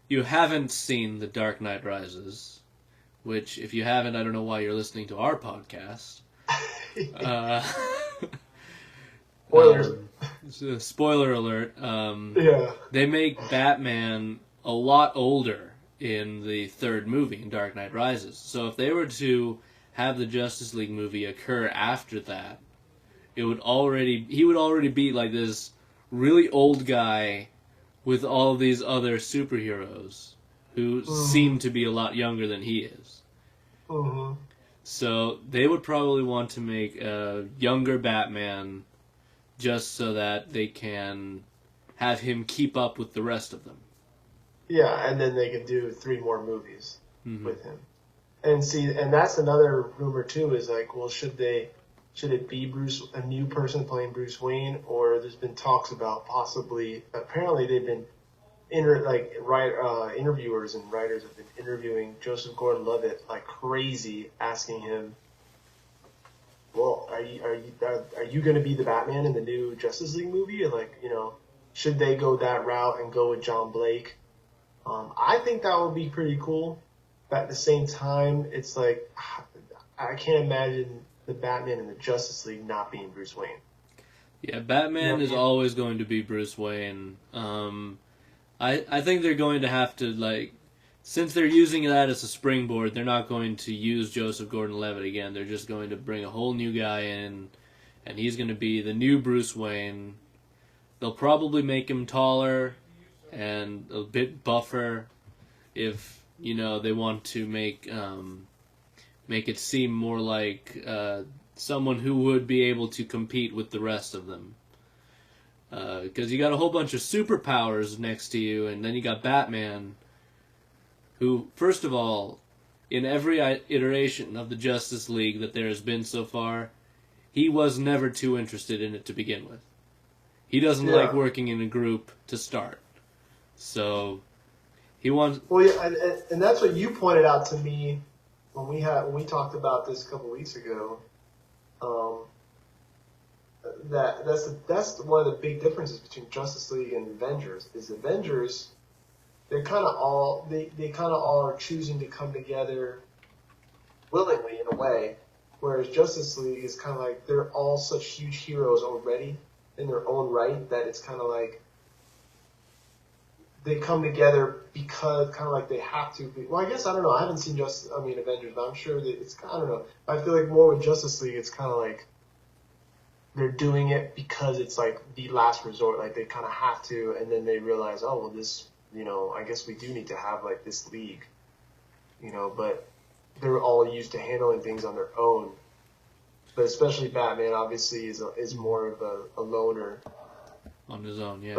Speaker 2: you haven't seen The Dark Knight Rises, which if you haven't, I don't know why you're listening to our podcast.
Speaker 1: Spoilers.
Speaker 2: Spoiler alert.
Speaker 1: Yeah.
Speaker 2: They make Batman a lot older in the third movie, in Dark Knight Rises. So if they were to have the Justice League movie occur after that, he would already be like this really old guy with all of these other superheroes who seem to be a lot younger than he is.
Speaker 1: Mm-hmm.
Speaker 2: So they would probably want to make a younger Batman just so that they can have him keep up with the rest of them.
Speaker 1: Yeah, and then they could do 3 more movies
Speaker 2: Mm-hmm.
Speaker 1: with him. And that's another rumor too, is like, well, should it be a new person playing Bruce Wayne, or there's been talks about possibly, apparently they've been interviewers and writers have been interviewing Joseph Gordon-Levitt like crazy, asking him, well, are you going to be the Batman in the new Justice League movie? And like, should they go that route and go with John Blake? I think that would be pretty cool. But at the same time, it's like, I can't imagine the Batman in the Justice League not being Bruce Wayne.
Speaker 2: Yeah, Batman is always going to be Bruce Wayne. I think they're going to have to, like, since they're using that as a springboard, they're not going to use Joseph Gordon-Levitt again. They're just going to bring a whole new guy in, and he's going to be the new Bruce Wayne. They'll probably make him taller and a bit buffer if, they want to make it seem more like someone who would be able to compete with the rest of them. Because you got a whole bunch of superpowers next to you, and then you got Batman, who, first of all, in every iteration of the Justice League that there has been so far, he was never too interested in it to begin with. He doesn't like working in a group to start. So, he wants...
Speaker 1: Well, yeah, and that's what you pointed out to me when we talked about this a couple weeks ago. That's one of the big differences between Justice League and Avengers. Is Avengers, they kind of all are choosing to come together willingly in a way, whereas Justice League is kind of like they're all such huge heroes already in their own right that it's kind of like they come together because kind of like they have to. Well, I guess I don't know. I haven't seen Avengers, but I'm sure that it's I don't know. I feel like more with Justice League, it's kind of like they're doing it because it's like the last resort. Like they kind of have to, and then they realize, oh well, this I guess we do need to have like this league, but they're all used to handling things on their own. But especially Batman, obviously, is more of a loner.
Speaker 2: On his own, yeah.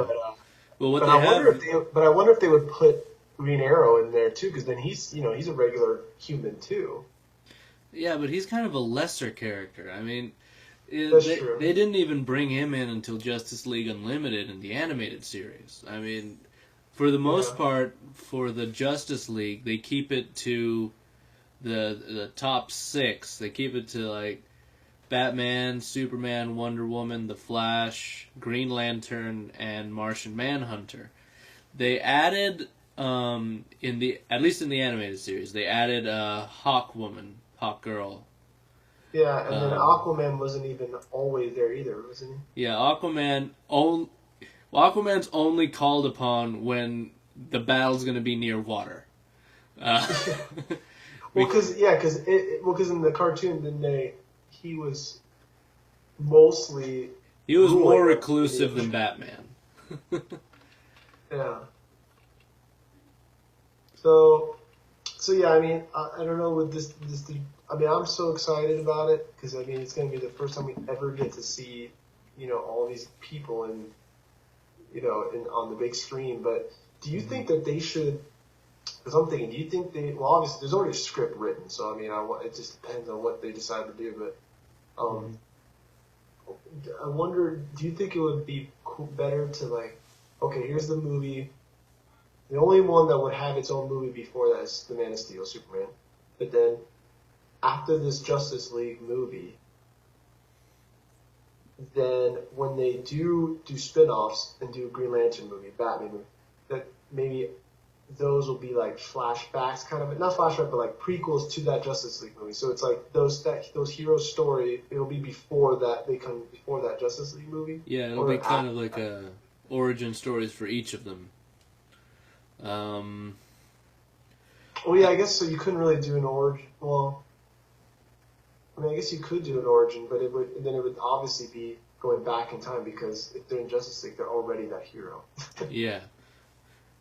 Speaker 1: Well, I wonder if they would put Green Arrow in there too, because then he's a regular human too.
Speaker 2: Yeah, but he's kind of a lesser character. I mean,
Speaker 1: True.
Speaker 2: They didn't even bring him in until Justice League Unlimited in the animated series. I mean, for the most part, for the Justice League, they keep it to the top 6. They keep it to like Batman, Superman, Wonder Woman, The Flash, Green Lantern, and Martian Manhunter. They added, at least in the animated series, they added Hawk Girl.
Speaker 1: Yeah, and then Aquaman wasn't even always there either, wasn't he?
Speaker 2: Yeah, Aquaman's only called upon when the battle's going to be near water.
Speaker 1: Because in the cartoon, he was mostly...
Speaker 2: He was more reclusive than Batman.
Speaker 1: Yeah. So yeah, I mean, I don't know with this. I mean, I'm so excited about it because I mean, it's going to be the first time we ever get to see, all these people and, on the big screen. But do you think that they should? Because I'm thinking, do you think well, obviously, there's already a script written, so I mean, it just depends on what they decide to do. But I wonder, do you think it would be better to like, okay, here's the movie. The only one that would have its own movie before that is The Man of Steel, Superman. But then, after this Justice League movie, then when they do spin-offs and do a Green Lantern movie, Batman movie, that maybe those will be like flashbacks, kind of not flashback, but like prequels to that Justice League movie. So it's like those heroes' story. It'll be before that Justice League movie.
Speaker 2: Yeah, it'll be kind of like a origin stories for each of them.
Speaker 1: Well, yeah, I guess so. You couldn't really do an origin. Well, I mean, I guess you could do an origin, but it would obviously be going back in time because if they're in Justice League, they're already that hero.
Speaker 2: Yeah.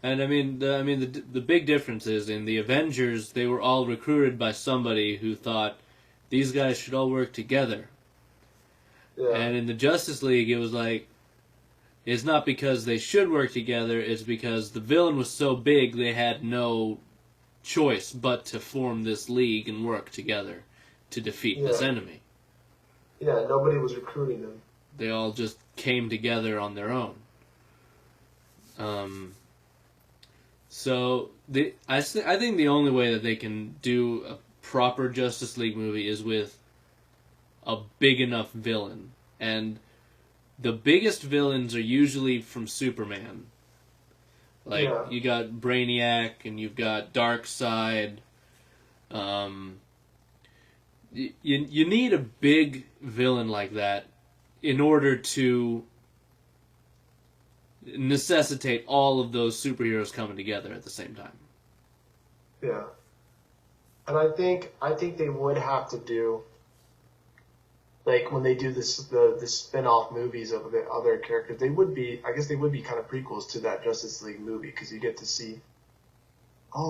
Speaker 2: And I mean, the big difference is in the Avengers, they were all recruited by somebody who thought these guys should all work together. Yeah. And in the Justice League, it was like, it's not because they should work together, it's because the villain was so big they had no choice but to form this league and work together to defeat this enemy.
Speaker 1: Yeah, nobody was recruiting them.
Speaker 2: They all just came together on their own. So I think the only way that they can do a proper Justice League movie is with a big enough villain. And the biggest villains are usually from Superman. Like, you got Brainiac, and you've got Darkseid. You need a big villain like that in order to necessitate all of those superheroes coming together at the same time.
Speaker 1: Yeah. And I think they would have to do, like when they do the spin-off movies of the other characters, they would be kind of prequels to that Justice League movie because you get to see,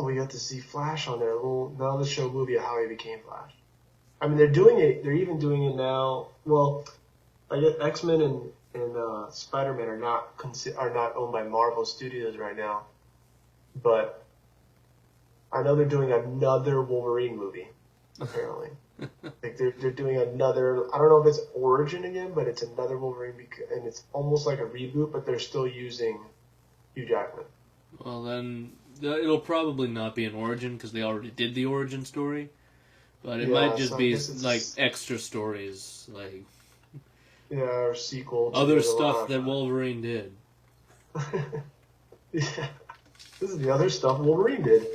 Speaker 1: we got to see Flash on there, another show movie of how he became Flash. I mean, they're doing it. They're even doing it now. Well, I guess X-Men and Spider-Man are not owned by Marvel Studios right now, but I know they're doing another Wolverine movie. Apparently, like they're doing another. I don't know if it's origin again, but it's another Wolverine, and it's almost like a reboot, but they're still using Hugh Jackman.
Speaker 2: Well, then it'll probably not be an origin because they already did the origin story, but it might just be like extra stories, like
Speaker 1: or sequel.
Speaker 2: Other stuff that Wolverine did.
Speaker 1: Yeah, this is the other stuff Wolverine did.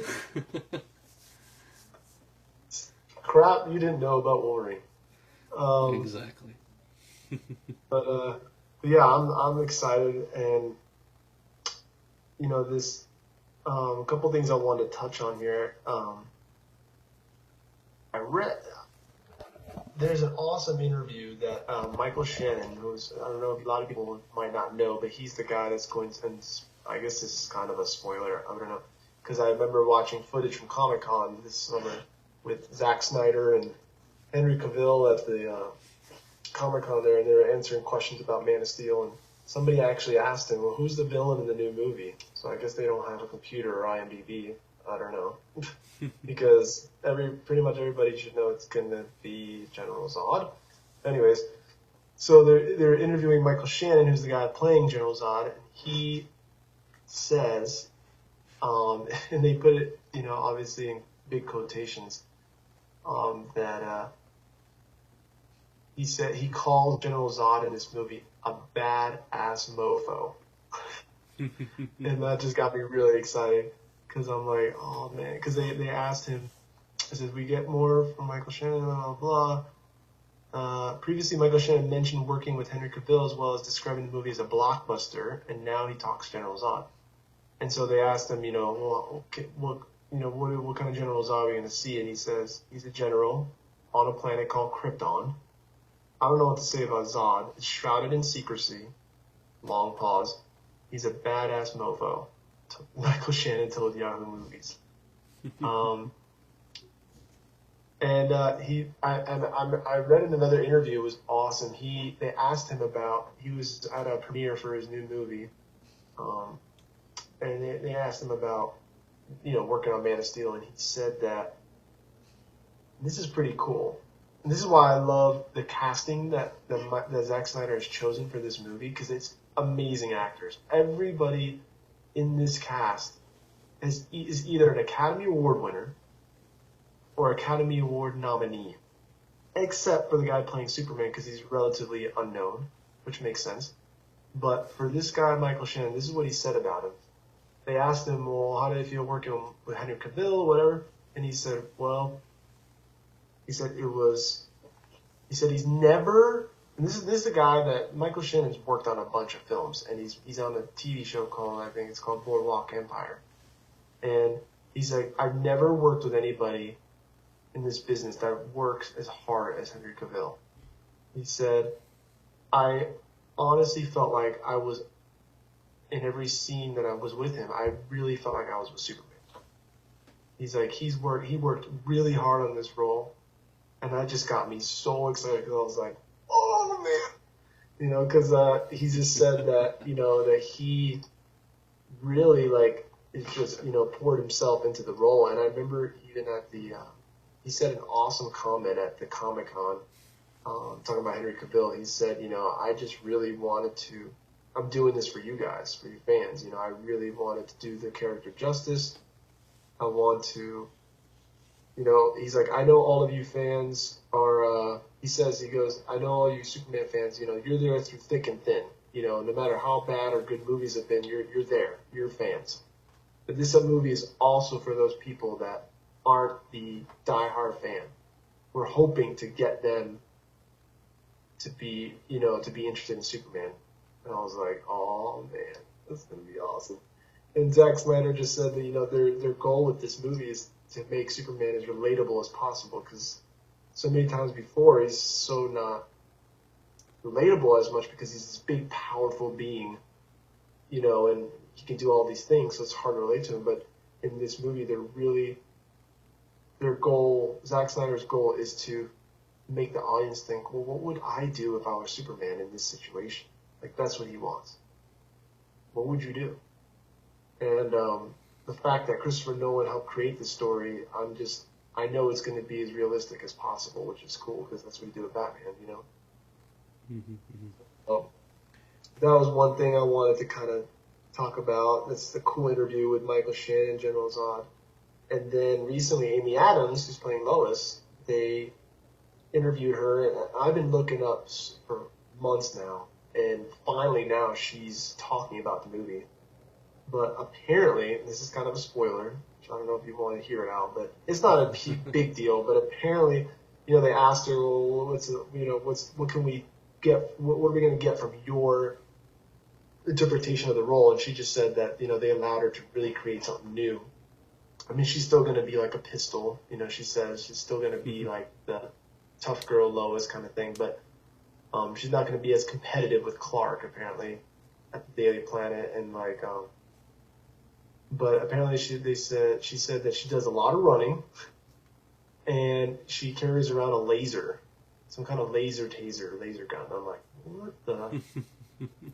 Speaker 1: Crap you didn't know about Wolverine.
Speaker 2: Exactly.
Speaker 1: But yeah, I'm excited, and A couple things I wanted to touch on here. I read there's an awesome interview that Michael Shannon, who's I don't know if a lot of people might not know, but he's the guy that's going to. And I guess this is kind of a spoiler. I don't know because I remember watching footage from Comic Con this summer with Zack Snyder and Henry Cavill at the Comic Con there, and they were answering questions about Man of Steel, and somebody actually asked him, "Well, who's the villain in the new movie?" So I guess they don't have a computer or IMDb. I don't know. Because pretty much everybody should know it's gonna be General Zod. Anyways, so they're interviewing Michael Shannon, who's the guy playing General Zod, and he says, and they put it, obviously in big quotations, that he said he called General Zod in this movie a badass mofo, and that just got me really excited. Because I'm like, oh man, because they asked him, I said, we get more from Michael Shannon, blah, blah, blah. Previously, Michael Shannon mentioned working with Henry Cavill as well as describing the movie as a blockbuster, and now he talks General Zod. And so they asked him, well, okay, what kind of General Zod are we going to see? And he says, he's a general on a planet called Krypton. I don't know what to say about Zod. It's shrouded in secrecy. Long pause. He's a badass mofo. Michael Shannon told Yahoo Movies. I read in another interview, it was awesome. They asked him about, he was at a premiere for his new movie, and they asked him about, working on Man of Steel, and he said that this is pretty cool. And this is why I love the casting that Zack Snyder has chosen for this movie, because it's amazing actors. Everybody in this cast is either an Academy Award winner or Academy Award nominee, except for the guy playing Superman because he's relatively unknown, which makes sense. But for this guy, Michael Shannon, this is what he said about him. They asked him, well, how did he feel working with Henry Cavill, whatever? And he said, he's never. And this is the guy that Michael Shannon's worked on a bunch of films, and he's on a TV show called Boardwalk Empire. And he's like, I've never worked with anybody in this business that works as hard as Henry Cavill. He said, I honestly felt like I was in every scene that I was with him. I really felt like I was with Superman. He's like, he worked really hard on this role, and that just got me so excited because I was like, oh man, because he just said that that he really is just poured himself into the role. And I remember even at the he said an awesome comment at the Comic-Con talking about Henry Cavill. He said, I just really wanted to. I'm doing this for you guys, for your fans. I really wanted to do the character justice. I want to. He's like, I know all of you fans are, he goes, I know all you Superman fans, you're there through thick and thin. No matter how bad or good movies have been, you're there. You're fans. But this movie is also for those people that aren't the diehard fan. We're hoping to get them to be interested in Superman. And I was like, oh man, that's going to be awesome. And Zack Snyder just said that, their goal with this movie is to make Superman as relatable as possible, because so many times before he's so not relatable as much because he's this big, powerful being, and he can do all these things, so it's hard to relate to him. But in this movie, Zack Snyder's goal is to make the audience think, well, what would I do if I were Superman in this situation? Like, that's what he wants. What would you do? And the fact that Christopher Nolan helped create the story, I know it's going to be as realistic as possible, which is cool because that's what he did with Batman, So that was one thing I wanted to kind of talk about. That's the cool interview with Michael Shannon, General Zod. And then recently, Amy Adams, who's playing Lois, they interviewed her, and I've been looking up for months now, and finally now she's talking about the movie. But apparently, this is kind of a spoiler, which I don't know if you want to hear it out, but it's not a big deal. But apparently, they asked her, well, what can we get? What are we going to get from your interpretation of the role, and she just said that, they allowed her to really create something new. I mean, she's still going to be like a pistol, she says. She's still going to be like the tough girl Lois kind of thing, but she's not going to be as competitive with Clark, apparently, at the Daily Planet. And like, but apparently she said that she does a lot of running, and she carries around a laser, some kind of laser gun. I'm like, what the?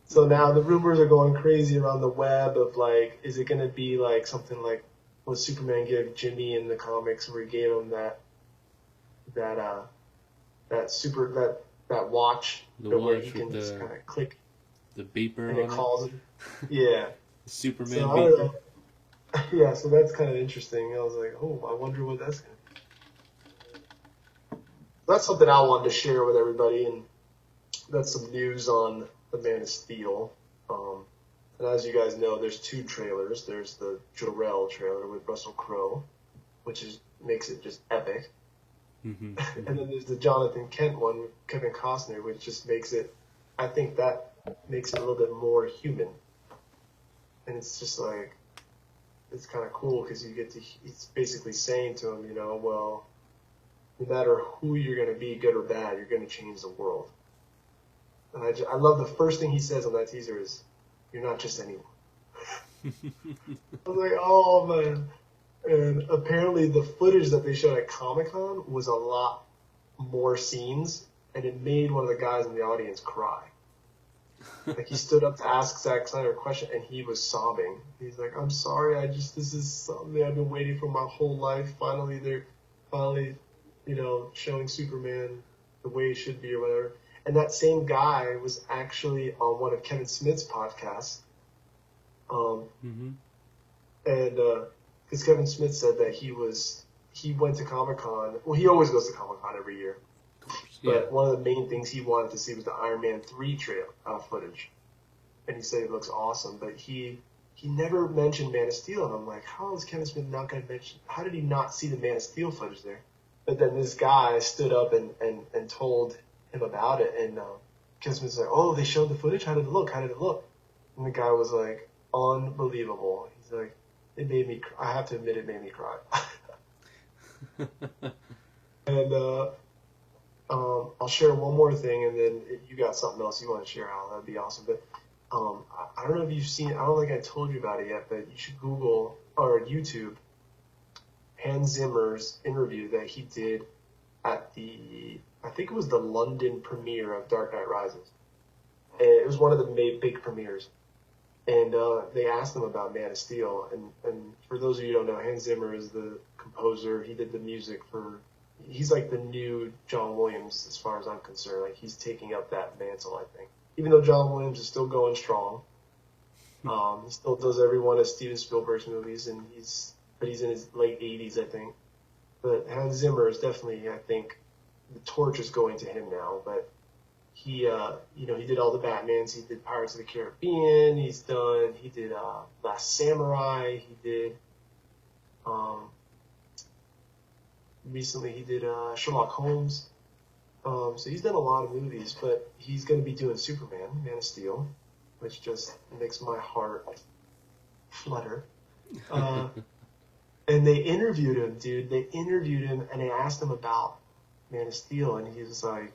Speaker 1: So now the rumors are going crazy around the web of like, is it going to be like something like what Superman gave Jimmy in the comics, where he gave him that watch, where he can just kind of click
Speaker 2: the beeper
Speaker 1: and it calls him. Yeah.
Speaker 2: The Superman
Speaker 1: so,
Speaker 2: beeper.
Speaker 1: Yeah, so that's kind of interesting. I was like, oh, I wonder what that's going to be. That's something I wanted to share with everybody, and that's some news on the Man of Steel. And as you guys know, there's 2 trailers. There's the Jor-El trailer with Russell Crowe, which makes it just epic.
Speaker 2: Mm-hmm.
Speaker 1: And then there's the Jonathan Kent one with Kevin Costner, which just makes it, I think that makes it a little bit more human. And it's just like, it's kind of cool because it's basically saying to him, well, no matter who you're going to be, good or bad, you're going to change the world. And I love the first thing he says on that teaser is, you're not just anyone. I was like, oh man. And apparently the footage that they showed at Comic-Con was a lot more scenes, and it made one of the guys in the audience cry. Like, he stood up to ask Zack Snyder a question, and he was sobbing. He's like, I'm sorry, this is something I've been waiting for my whole life. Finally, showing Superman the way he should be or whatever. And that same guy was actually on one of Kevin Smith's podcasts.
Speaker 2: Mm-hmm.
Speaker 1: And because Kevin Smith said that he went to Comic-Con. Well, he always goes to Comic-Con every year.
Speaker 2: Yeah.
Speaker 1: But one of the main things he wanted to see was the Iron Man 3 footage. And he said it looks awesome. But he never mentioned Man of Steel. And I'm like, how is Kevin Smith not going to mention? How did he not see the Man of Steel footage there? But then this guy stood up and told him about it, and Kevin Smith's like, oh, they showed the footage? How did it look? And the guy was like, unbelievable. He's like, I have to admit, it made me cry. And I'll share one more thing, and then if you got something else you want to share, Al, that'd be awesome. But I don't know if you've seen, I don't think I told you about it yet, but you should Google or YouTube Hans Zimmer's interview that he did at I think it was the London premiere of Dark Knight Rises. And it was one of the big premieres. And they asked him about Man of Steel. And for those of you who don't know, Hans Zimmer is the composer. He did the music he's like the new John Williams as far as I'm concerned. Like, he's taking up that mantle, I think. Even though John Williams is still going strong. He still does every one of Steven Spielberg's movies, and he's in his late 80s, I think. But Hans Zimmer is definitely, I think, the torch is going to him now. But he did all the Batmans. He did Pirates of the Caribbean. He did Last Samurai. He did, recently he did Sherlock Holmes. So he's done a lot of movies, but he's going to be doing Superman, Man of Steel, which just makes my heart flutter. And they interviewed him, dude. They interviewed him, and they asked him about Man of Steel, and he was like,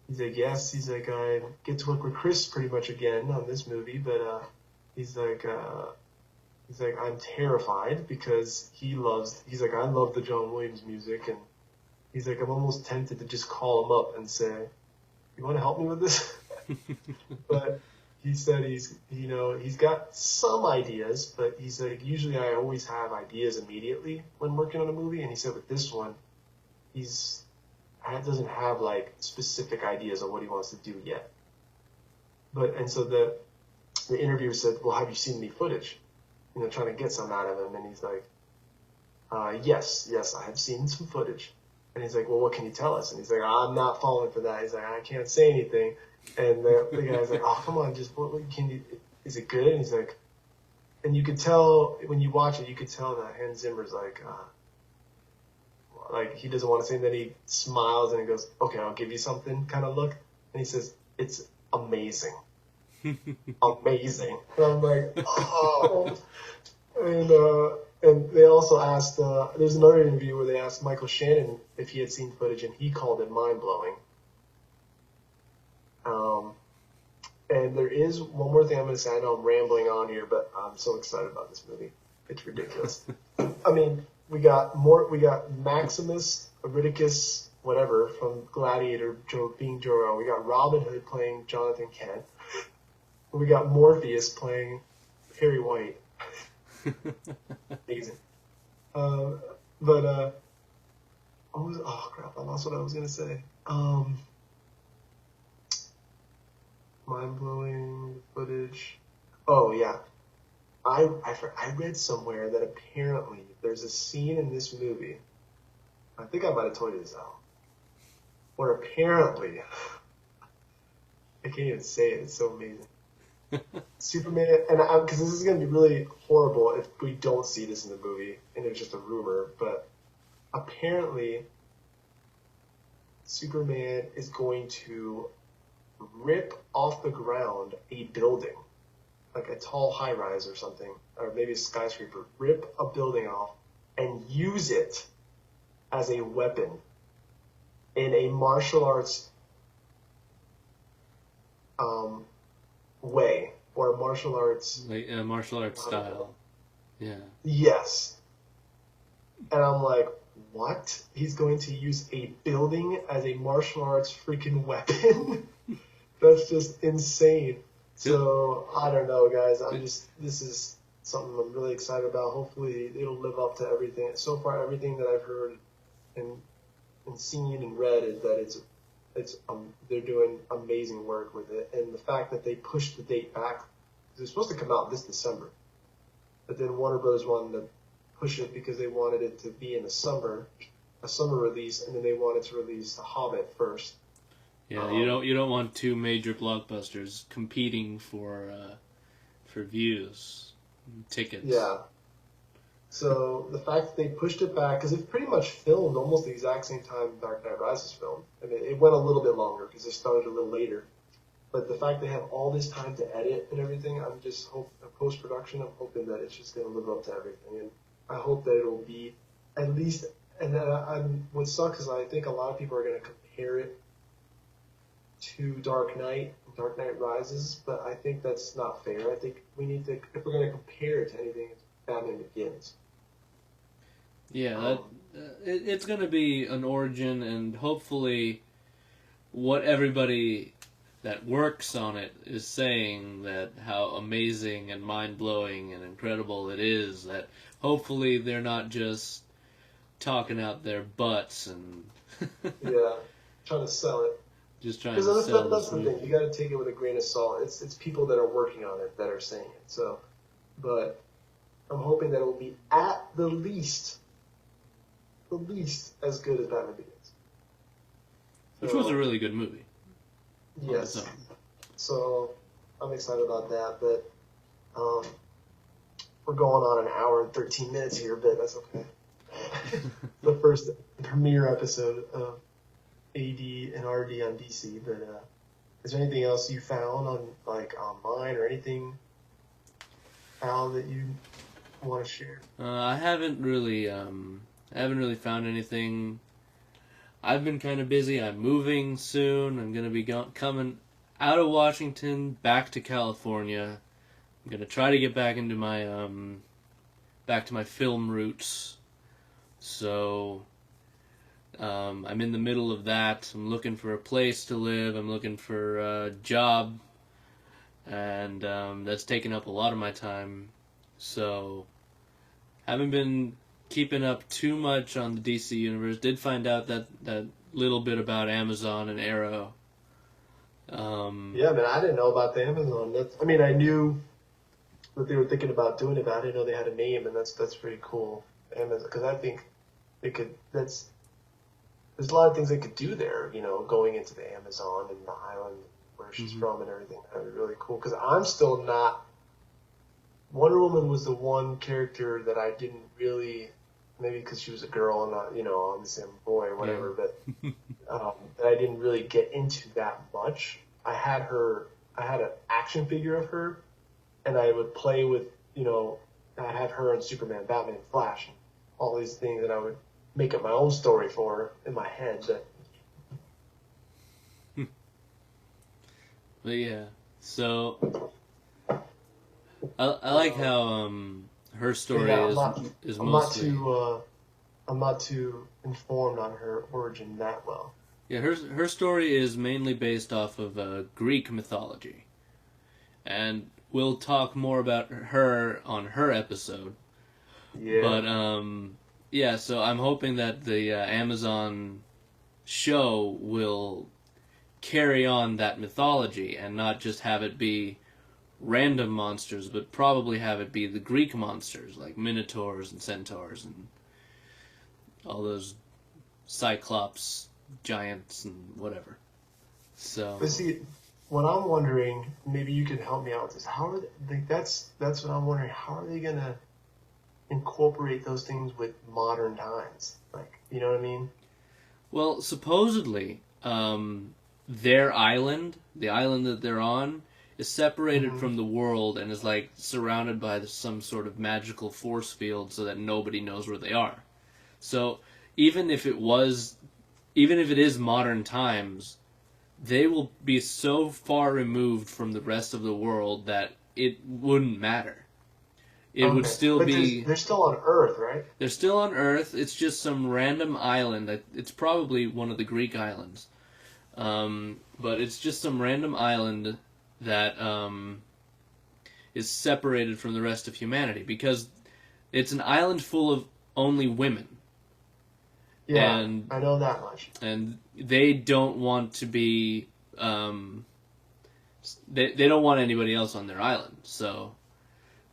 Speaker 1: yes. He's like, I get to work with Chris pretty much again on this movie, but he's like, I'm terrified because I love the John Williams music, and he's like, I'm almost tempted to just call him up and say, you want to help me with this? But he said he's got some ideas, but he's like, usually I always have ideas immediately when working on a movie. And he said with this one, he doesn't have like specific ideas on what he wants to do yet. And so the interviewer said, well, have you seen any footage? Trying to get some out of him. And he's like, yes, I have seen some footage. And he's like, well, what can you tell us? And he's like, I'm not falling for that. He's like, I can't say anything. And the guy's like, oh, come on, just what can you? Is it good? And he's like, and you could tell when you watch it, you could tell that Hans Zimmer's like he doesn't want to say. And then he smiles and he goes, okay, I'll give you something kind of look. And he says, it's amazing. amazing. And I'm like, oh. And they also asked, there's another interview where they asked Michael Shannon if he had seen footage, and he called it mind-blowing. And there is one more thing I'm going to say. I know I'm rambling on here, but I'm so excited about this movie. It's ridiculous. I mean, we got Maximus, Euryticus, whatever, from Gladiator, being Jor-El. We got Robin Hood playing Jonathan Kent. We got Morpheus playing Perry White. Amazing. Oh crap, I lost what I was going to say. Mind-blowing footage. Oh, yeah. I read somewhere that apparently there's a scene in this movie, I think I might have told you this, Al, where apparently, I can't even say it, it's so amazing. Superman, and because this is going to be really horrible if we don't see this in the movie, and it's just a rumor, but apparently Superman is going to rip off the ground a building, like a tall high-rise or something, or maybe a skyscraper, rip a building off and use it as a weapon in a martial arts way, or a martial arts...
Speaker 2: Like a martial arts style. Yeah.
Speaker 1: Yes. And I'm like, what? He's going to use a building as a martial arts freaking weapon? That's just insane. So, I don't know, guys. This is something I'm really excited about. Hopefully, it'll live up to everything. So far, everything that I've heard and seen and read is that they're doing amazing work with it. And the fact that they pushed the date back, it was supposed to come out this December. But then Warner Bros. Wanted to push it because they wanted it to be in the summer, a summer release, and then they wanted to release The Hobbit first.
Speaker 2: Yeah, you don't want two major blockbusters competing for views, tickets.
Speaker 1: Yeah. So the fact that they pushed it back, because it pretty much filmed almost the exact same time Dark Knight Rises filmed. I mean, it went a little bit longer because they started a little later. But the fact they have all this time to edit and everything, I'm just post-production, I'm hoping that it's just going to live up to everything. And I hope that it'll be at least, and what sucks is I think a lot of people are going to compare it to Dark Knight Rises, but I think that's not fair. I think we need to, if we're going to compare it to anything, it's Batman Begins.
Speaker 2: Yeah, it's going to be an origin, and hopefully what everybody that works on it is saying, that how amazing and mind-blowing and incredible it is, that hopefully they're not just talking out their butts and
Speaker 1: yeah, trying to sell it.
Speaker 2: Just trying to sell
Speaker 1: that's the thing. You got to take it with a grain of salt. It's people that are working on it that are saying it. So, but I'm hoping that it will be at the least as good as Batman Begins.
Speaker 2: Which was a really good movie.
Speaker 1: Yes. So I'm excited about that, but we're going on an hour and 13 minutes here, but that's okay. The first premiere episode of AD and RD on DC, but is there anything else you found on online or anything, Al, that you want to share?
Speaker 2: I haven't really found anything. I've been kind of busy. I'm moving soon. I'm gonna be coming out of Washington back to California. I'm gonna try to get back into my back to my film roots. So I'm in the middle of that. I'm looking for a place to live. I'm looking for a job, and that's taken up a lot of my time. So haven't been keeping up too much on the DC universe. Did find out that little bit about Amazon and Arrow.
Speaker 1: Yeah, man, I didn't know about the Amazon. I knew that they were thinking about doing it, but I didn't know they had a name, and that's pretty cool. Amazon, because I think they could. There's a lot of things they could do there. Going into the Amazon and the island where she's from and everything. That would be really cool. Because I'm still not. Wonder Woman was the one character that I didn't really. Maybe because she was a girl and not, obviously I'm a boy or whatever, but that I didn't really get into that much. I had her I had an action figure of her, and I would play with, I had her and Superman, Batman, Flash, and all these things, and I would make up my own story for her in my head.
Speaker 2: But yeah, so I like how her story
Speaker 1: Yeah,
Speaker 2: is
Speaker 1: I'm not
Speaker 2: mostly
Speaker 1: I'm not too informed on her origin that well.
Speaker 2: yeah, her story is mainly based off of Greek mythology, and we'll talk more about her on her episode.
Speaker 1: Yeah.
Speaker 2: But yeah, so I'm hoping that the Amazon show will carry on that mythology and not just have it be random monsters, but probably have it be the Greek monsters like minotaurs and centaurs and all those cyclops giants and whatever. So,
Speaker 1: But see, what I'm wondering, maybe you can help me out with this. How are that's what I'm wondering. How are they gonna incorporate those things with modern times? Like, you know what I mean?
Speaker 2: well, supposedly, their island, the island that they're on, is separated
Speaker 1: Mm-hmm.
Speaker 2: from the world and is like surrounded by some sort of magical force field so that nobody knows where they are. So even if it was, even if it is modern times, they will be so far removed from the rest of the world that it wouldn't matter. It would
Speaker 1: Okay.
Speaker 2: still
Speaker 1: But
Speaker 2: be.
Speaker 1: they're still on Earth, right?
Speaker 2: They're still on Earth. It's just some random island. It's probably one of the Greek islands. But it's just some random island that is separated from the rest of humanity because it's an island full of only women.
Speaker 1: Yeah,
Speaker 2: And
Speaker 1: I know that much.
Speaker 2: and they don't want to be they don't want anybody else on their island. So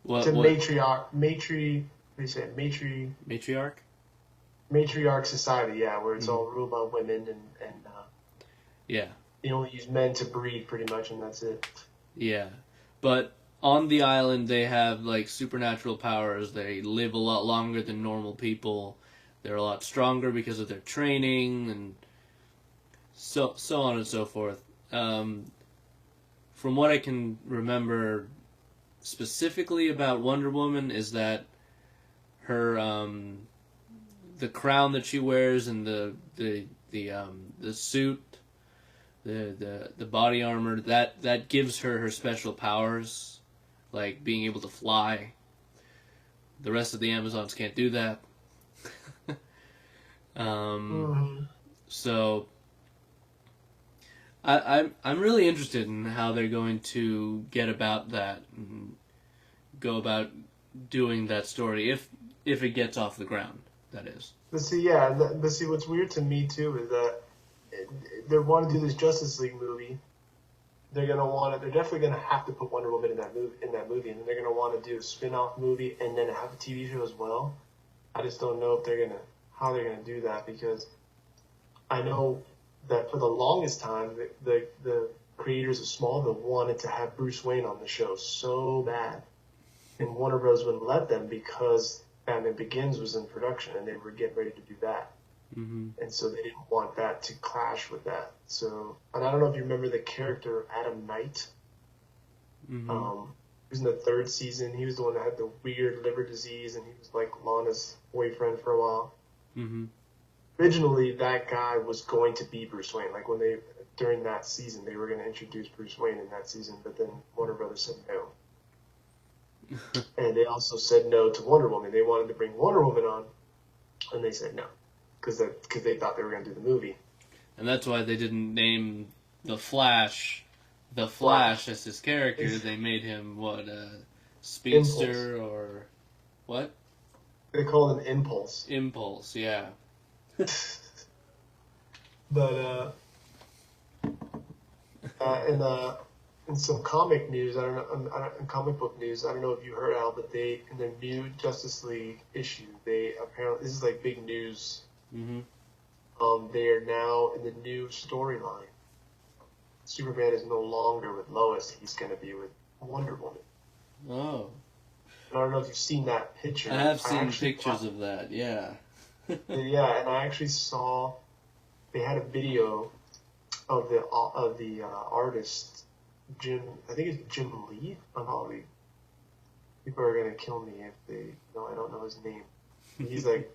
Speaker 1: It's a they say
Speaker 2: matriarch?
Speaker 1: matriarch society, yeah, where it's all ruled by women and
Speaker 2: Yeah.
Speaker 1: they only use men to breed pretty much, and that's it.
Speaker 2: Yeah. But on the island they have like supernatural powers. They live a lot longer than normal people. They're a lot stronger because of their training and so on and so forth. From what I can remember specifically about Wonder Woman is that her the crown that she wears and the suit, the body armor that gives her special powers, like being able to fly. The rest of the Amazons can't do that. So I'm really interested in how they're going to get about that and go about doing that story if it gets off the ground. That is.
Speaker 1: But see, yeah, but see, what's weird to me too is that they want to do this Justice League movie. They're definitely gonna have to put Wonder Woman in that movie, and then they're gonna want to do a spin-off movie and then have a TV show as well. I just don't know if how they're gonna do that because I know that for the longest time, the creators of Smallville wanted to have Bruce Wayne on the show so bad, and Warner Bros. Wouldn't let them because Batman Begins was in production and they were getting ready to do that.
Speaker 2: Mm-hmm.
Speaker 1: And so they didn't want that to clash with that. So, and I don't know if you remember the character Adam Knight.
Speaker 2: Mm-hmm.
Speaker 1: He was in the third season. He was the one that had the weird liver disease, and he was like Lana's boyfriend for a while.
Speaker 2: Mm-hmm.
Speaker 1: Originally, that guy was going to be Bruce Wayne. Like during that season, they were going to introduce Bruce Wayne in that season, but then Warner Brothers said no. And they also said no to Wonder Woman. They wanted to bring Wonder Woman on, and they said no because they thought they were going to do the movie.
Speaker 2: And that's why they didn't name the Flash as his character. They made him Speedster
Speaker 1: Impulse.
Speaker 2: or what?
Speaker 1: They call him Impulse.
Speaker 2: Impulse, yeah.
Speaker 1: But in some comic news, in comic book news, I don't know if you heard, Al, but in their new Justice League issue, they apparently, this is like big news.
Speaker 2: Mm-hmm.
Speaker 1: They are now in the new storyline. Superman is no longer with Lois; he's going to be with Wonder Woman.
Speaker 2: Oh.
Speaker 1: And I don't know if you've seen that picture.
Speaker 2: I have seen pictures of that, yeah.
Speaker 1: Yeah, and I actually saw they had a video of the artist Jim. I think it's Jim Lee. I'm probably people are gonna kill me if they know I don't know his name. He's like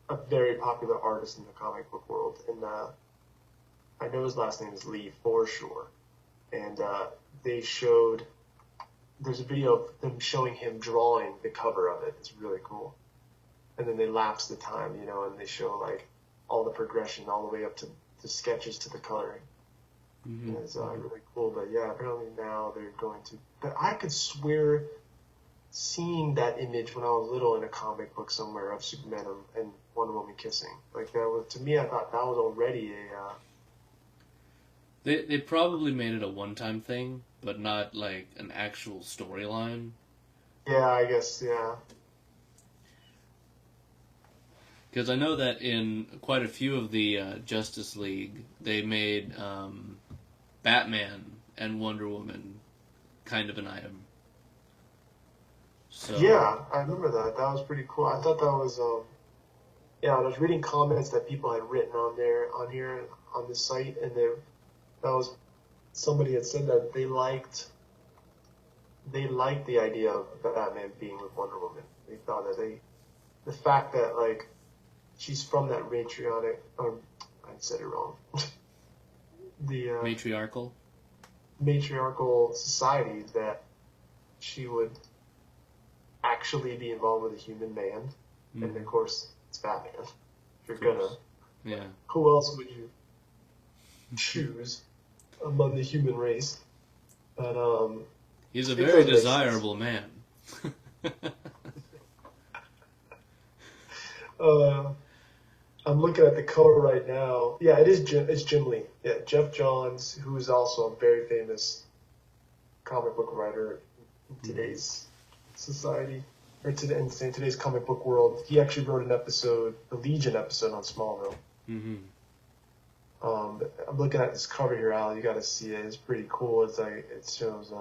Speaker 1: a very popular artist in the comic book world, and I know his last name is Lee for sure. And they showed there's a video of them showing him drawing the cover of it. It's really cool. And then they lapse the time, and they show like all the progression all the way up to the sketches to the coloring.
Speaker 2: Mm-hmm.
Speaker 1: And it's really cool. But yeah, apparently now they're going to. But I could swear seeing that image when I was little in a comic book somewhere of Superman and Wonder Woman kissing. Like that was, to me, I thought that was already a.
Speaker 2: They probably made it a one-time thing, but not like an actual storyline.
Speaker 1: Yeah, I guess, yeah.
Speaker 2: Because I know that in quite a few of the Justice League, they made Batman and Wonder Woman kind of an item. So
Speaker 1: Yeah, I remember that. That was pretty cool. I thought that was, yeah, I was reading comments that people had written on here, on this site, and that was, somebody had said that they liked the idea of Batman being with Wonder Woman. They thought that the fact that, like, she's from that I said it wrong. The matriarchal society, that she would actually be involved with a human man. Mm-hmm. And of course, it's Batman. If you're gonna.
Speaker 2: Yeah.
Speaker 1: Who else would you choose among the human race? But,
Speaker 2: he's a very desirable man.
Speaker 1: I'm looking at the cover right now. Yeah, it's Jim Lee. Yeah, Jeff Johns, who is also a very famous comic book writer in today's society, or in today's comic book world. He actually wrote the Legion episode on Smallville.
Speaker 2: Mm-hmm.
Speaker 1: I'm looking at this cover here, Al. You got to see it. It's pretty cool. It's like it shows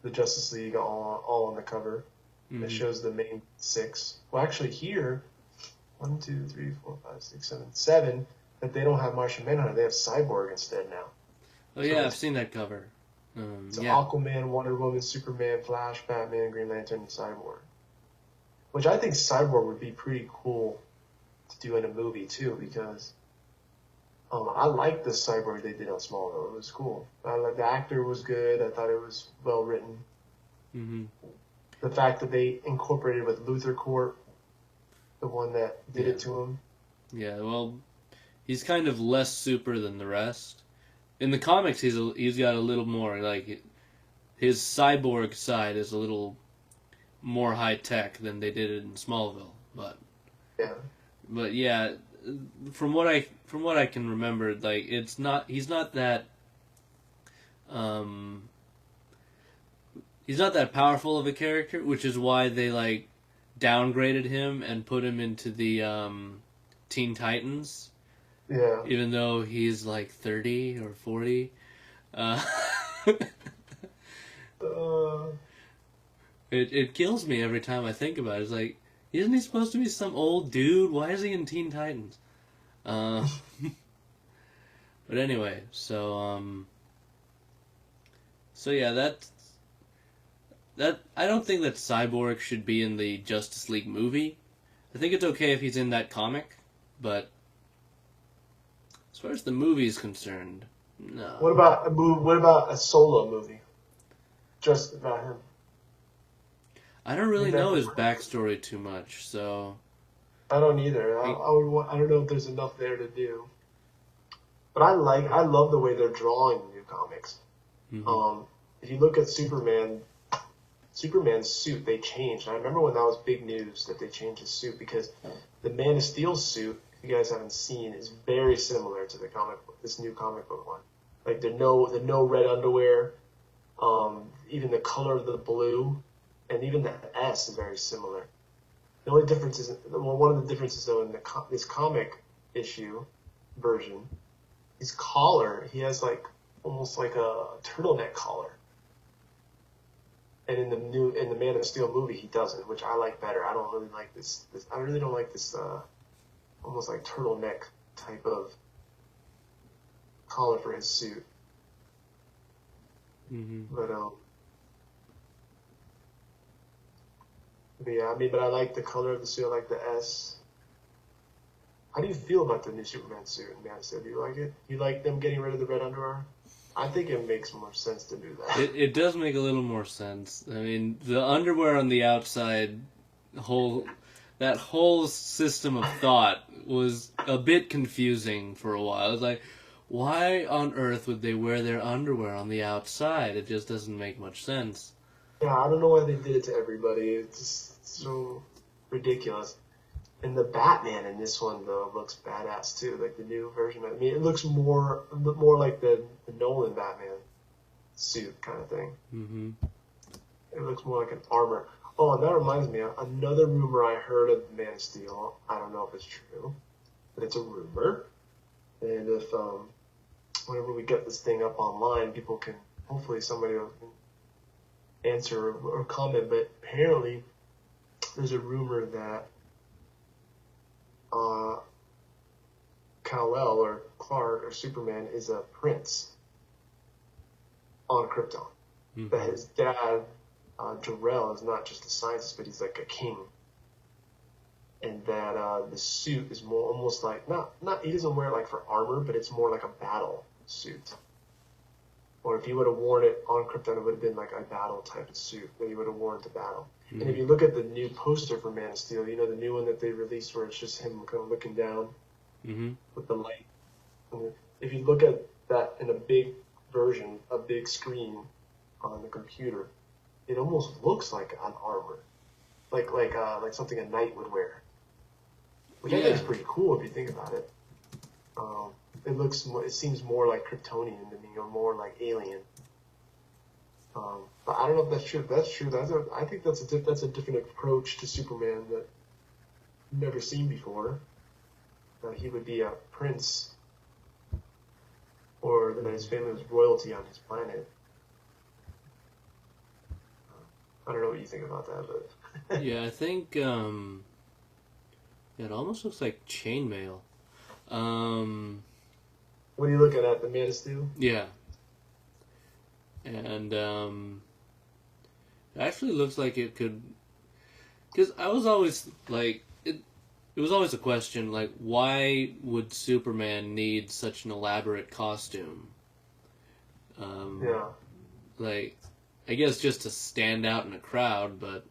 Speaker 1: the Justice League all on the cover. Mm-hmm. It shows the main six. Well, actually, here. 1, 2, 3, 4, 5, 6, 7, 7. But they don't have Martian Manhunter. They have Cyborg instead now.
Speaker 2: Oh yeah, I've seen that cover.
Speaker 1: So Aquaman, Wonder Woman, Superman, Flash, Batman, Green Lantern, and Cyborg. Which I think Cyborg would be pretty cool to do in a movie too, because I liked the Cyborg they did on Smallville. It was cool. The actor was good. I thought it was well written.
Speaker 2: Mm-hmm.
Speaker 1: The fact that they incorporated with Luthor Corp, the one that did it to him.
Speaker 2: Yeah, well, he's kind of less super than the rest. In the comics, he's got a little more, like, his cyborg side is a little more high tech than they did in Smallville. But yeah, from what I can remember, like, he's not that powerful of a character, which is why they like downgraded him and put him into the Teen Titans.
Speaker 1: Yeah.
Speaker 2: Even though he's like 30 or 40. It kills me every time I think about it. It's like, isn't he supposed to be some old dude? Why is he in Teen Titans? But anyway, so yeah, that I don't think that Cyborg should be in the Justice League movie. I think it's okay if he's in that comic, but as far as the movie is concerned, no.
Speaker 1: What about a solo movie? Just about him.
Speaker 2: I don't really know his backstory too much, so.
Speaker 1: I don't either. I don't know if there's enough there to do. But I love the way they're drawing the new comics. Mm-hmm. If you look at Superman's suit, they changed. I remember when that was big news that they changed his suit, because the Man of Steel suit, if you guys haven't seen, is very similar to this new comic book one. Like the no red underwear, even the color of the blue, and even the S is very similar. The only difference is, one of the differences though in this comic issue version, his collar, he has like almost like a turtleneck collar. And in the Man of Steel movie, he doesn't, which I like better. I don't really like this. I really don't like this almost like turtleneck type of collar for his suit.
Speaker 2: Mm-hmm.
Speaker 1: But yeah, I mean, but I like the color of the suit. I like the S. How do you feel about the new Superman suit in Man of Steel? Do you like it? You like them getting rid of the red underwear? I think it makes more sense to do that.
Speaker 2: It does make a little more sense. I mean, the underwear on the outside, whole that whole system of thought was a bit confusing for a while. It's like, why on earth would they wear their underwear on the outside? It just doesn't make much sense.
Speaker 1: Yeah, I don't know why they did it to everybody. It's just so ridiculous. And the Batman in this one though looks badass too, like the new version. I mean, it looks more like the Nolan Batman suit kind of thing.
Speaker 2: Mm-hmm.
Speaker 1: It looks more like an armor. Oh, and that reminds me, another rumor I heard of Man of Steel. I don't know if it's true, but it's a rumor. And if whenever we get this thing up online, people can hopefully somebody will answer or comment. But apparently, there's a rumor that Kal-El or Clark or Superman is a prince on Krypton.
Speaker 2: Mm-hmm.
Speaker 1: That his dad, Jor-El, is not just a scientist, but he's like a king. And that the suit is more almost like not he doesn't wear it like for armor, but it's more like a battle suit. Or if he would have worn it on Krypton, it would have been like a battle type of suit that he would have worn to battle. Mm-hmm. And if you look at the new poster for Man of Steel, you know, the new one that they released where it's just him kind of looking down with the light. And if you look at that in a big version, a big screen on the computer, it almost looks like an armor, like something a knight would wear. Which I think is pretty cool if you think about it. It seems more like Kryptonian to me, or more like alien. But I don't know if that's true. If that's true, I think that's a different approach to Superman that I've never seen before. That he would be a prince, or that his family was royalty on his planet. I don't know what you think about that, but
Speaker 2: yeah, I think it almost looks like chainmail.
Speaker 1: What are you looking at? The Man of Steel?
Speaker 2: Yeah. And it actually looks like it could, because I was always like, it was always a question, like, why would Superman need such an elaborate costume?
Speaker 1: Yeah.
Speaker 2: Like, I guess just to stand out in a crowd, but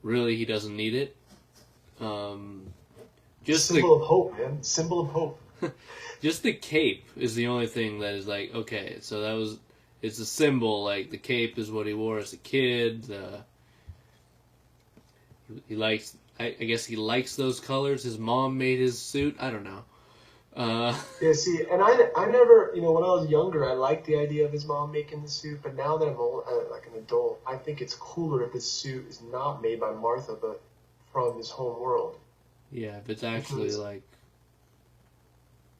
Speaker 2: really he doesn't need it. Just
Speaker 1: symbol of hope, man. Symbol of hope.
Speaker 2: Just the cape is the only thing that is like, okay, so it's a symbol, like the cape is what he wore as a kid. He likes, I guess he likes those colors. His mom made his suit. I don't know.
Speaker 1: Yeah, see, and I never, when I was younger, I liked the idea of his mom making the suit, but now that I'm old, like an adult, I think it's cooler if this suit is not made by Martha, but from his home world.
Speaker 2: Yeah, if it's actually like...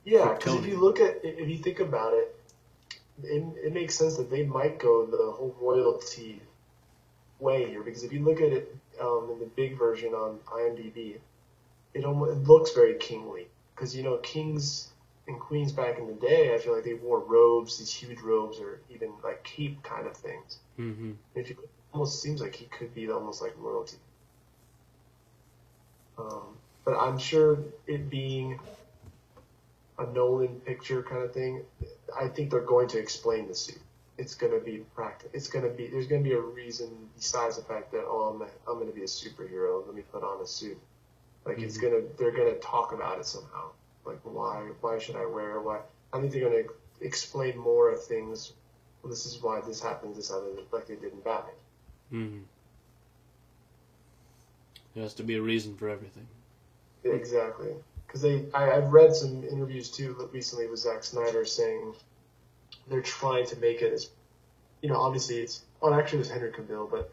Speaker 1: Yeah, because if you think about it, it makes sense that they might go the whole royalty way here, because if you look at it in the big version on IMDb, it looks very kingly. Because, kings and queens back in the day, I feel like they wore robes, these huge robes, or even like cape kind of things.
Speaker 2: Mm-hmm.
Speaker 1: It almost seems like he could be almost like royalty. But I'm sure it being a Nolan picture kind of thing, I think they're going to explain the suit. It's going to be practical. There's going to be a reason besides the fact that, I'm going to be a superhero. Let me put on a suit. Like they're gonna talk about it somehow. Like why should I wear what? I think they're gonna explain more of things. Well, this is why this happens. This other like they did in Batman.
Speaker 2: Mm-hmm. There has to be a reason for everything.
Speaker 1: Yeah, exactly. Because I've read some interviews too recently with Zack Snyder saying they're trying to make it as, obviously it's actually it was Henry Cavill, but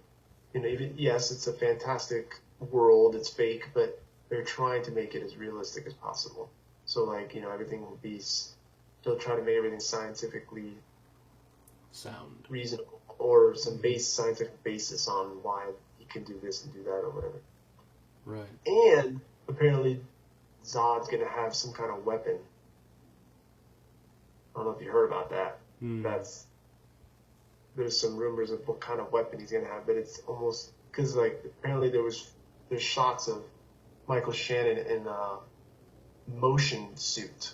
Speaker 1: yes, it's a fantastic world. It's fake, but they're trying to make it as realistic as possible. So, like, everything will be... They'll try to make everything scientifically...
Speaker 2: sound.
Speaker 1: Reasonable. Or some scientific basis on why he can do this and do that or whatever.
Speaker 2: Right.
Speaker 1: And, apparently, Zod's going to have some kind of weapon. I don't know if you heard about that.
Speaker 2: Mm.
Speaker 1: there's some rumors of what kind of weapon he's gonna have, but it's almost because like apparently there's shots of Michael Shannon in a motion suit,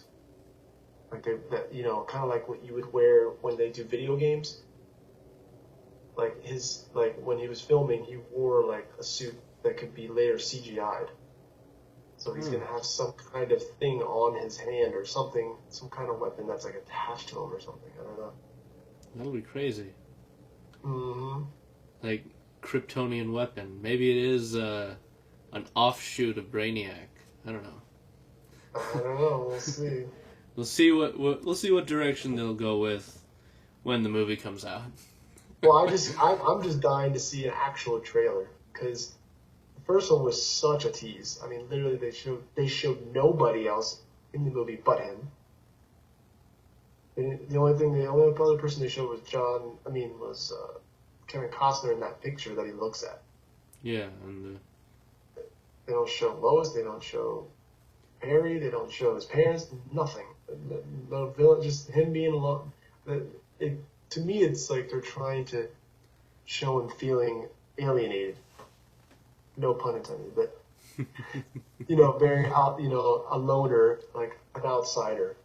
Speaker 1: like that kind of like what you would wear when they do video games. Like when he was filming, he wore like a suit that could be later CGI'd. So he's gonna have some kind of thing on his hand or something, some kind of weapon that's like attached to him or something. I don't know.
Speaker 2: That'll be crazy.
Speaker 1: Mm-hmm.
Speaker 2: Like Kryptonian weapon. Maybe it is an offshoot of Brainiac. I don't know.
Speaker 1: I don't know. We'll see.
Speaker 2: We'll see we'll see what direction they'll go with when the movie comes out.
Speaker 1: Well, I'm just dying to see an actual trailer because the first one was such a tease. I mean, literally they showed nobody else in the movie but him. And the only other person they showed was Kevin Costner in that picture that he looks at.
Speaker 2: Yeah, and
Speaker 1: they don't show Lois. They don't show Harry. They don't show his parents. Nothing. No villain. Just him being alone. To me, it's like they're trying to show him feeling alienated. No pun intended, but very out. A loner, like an outsider.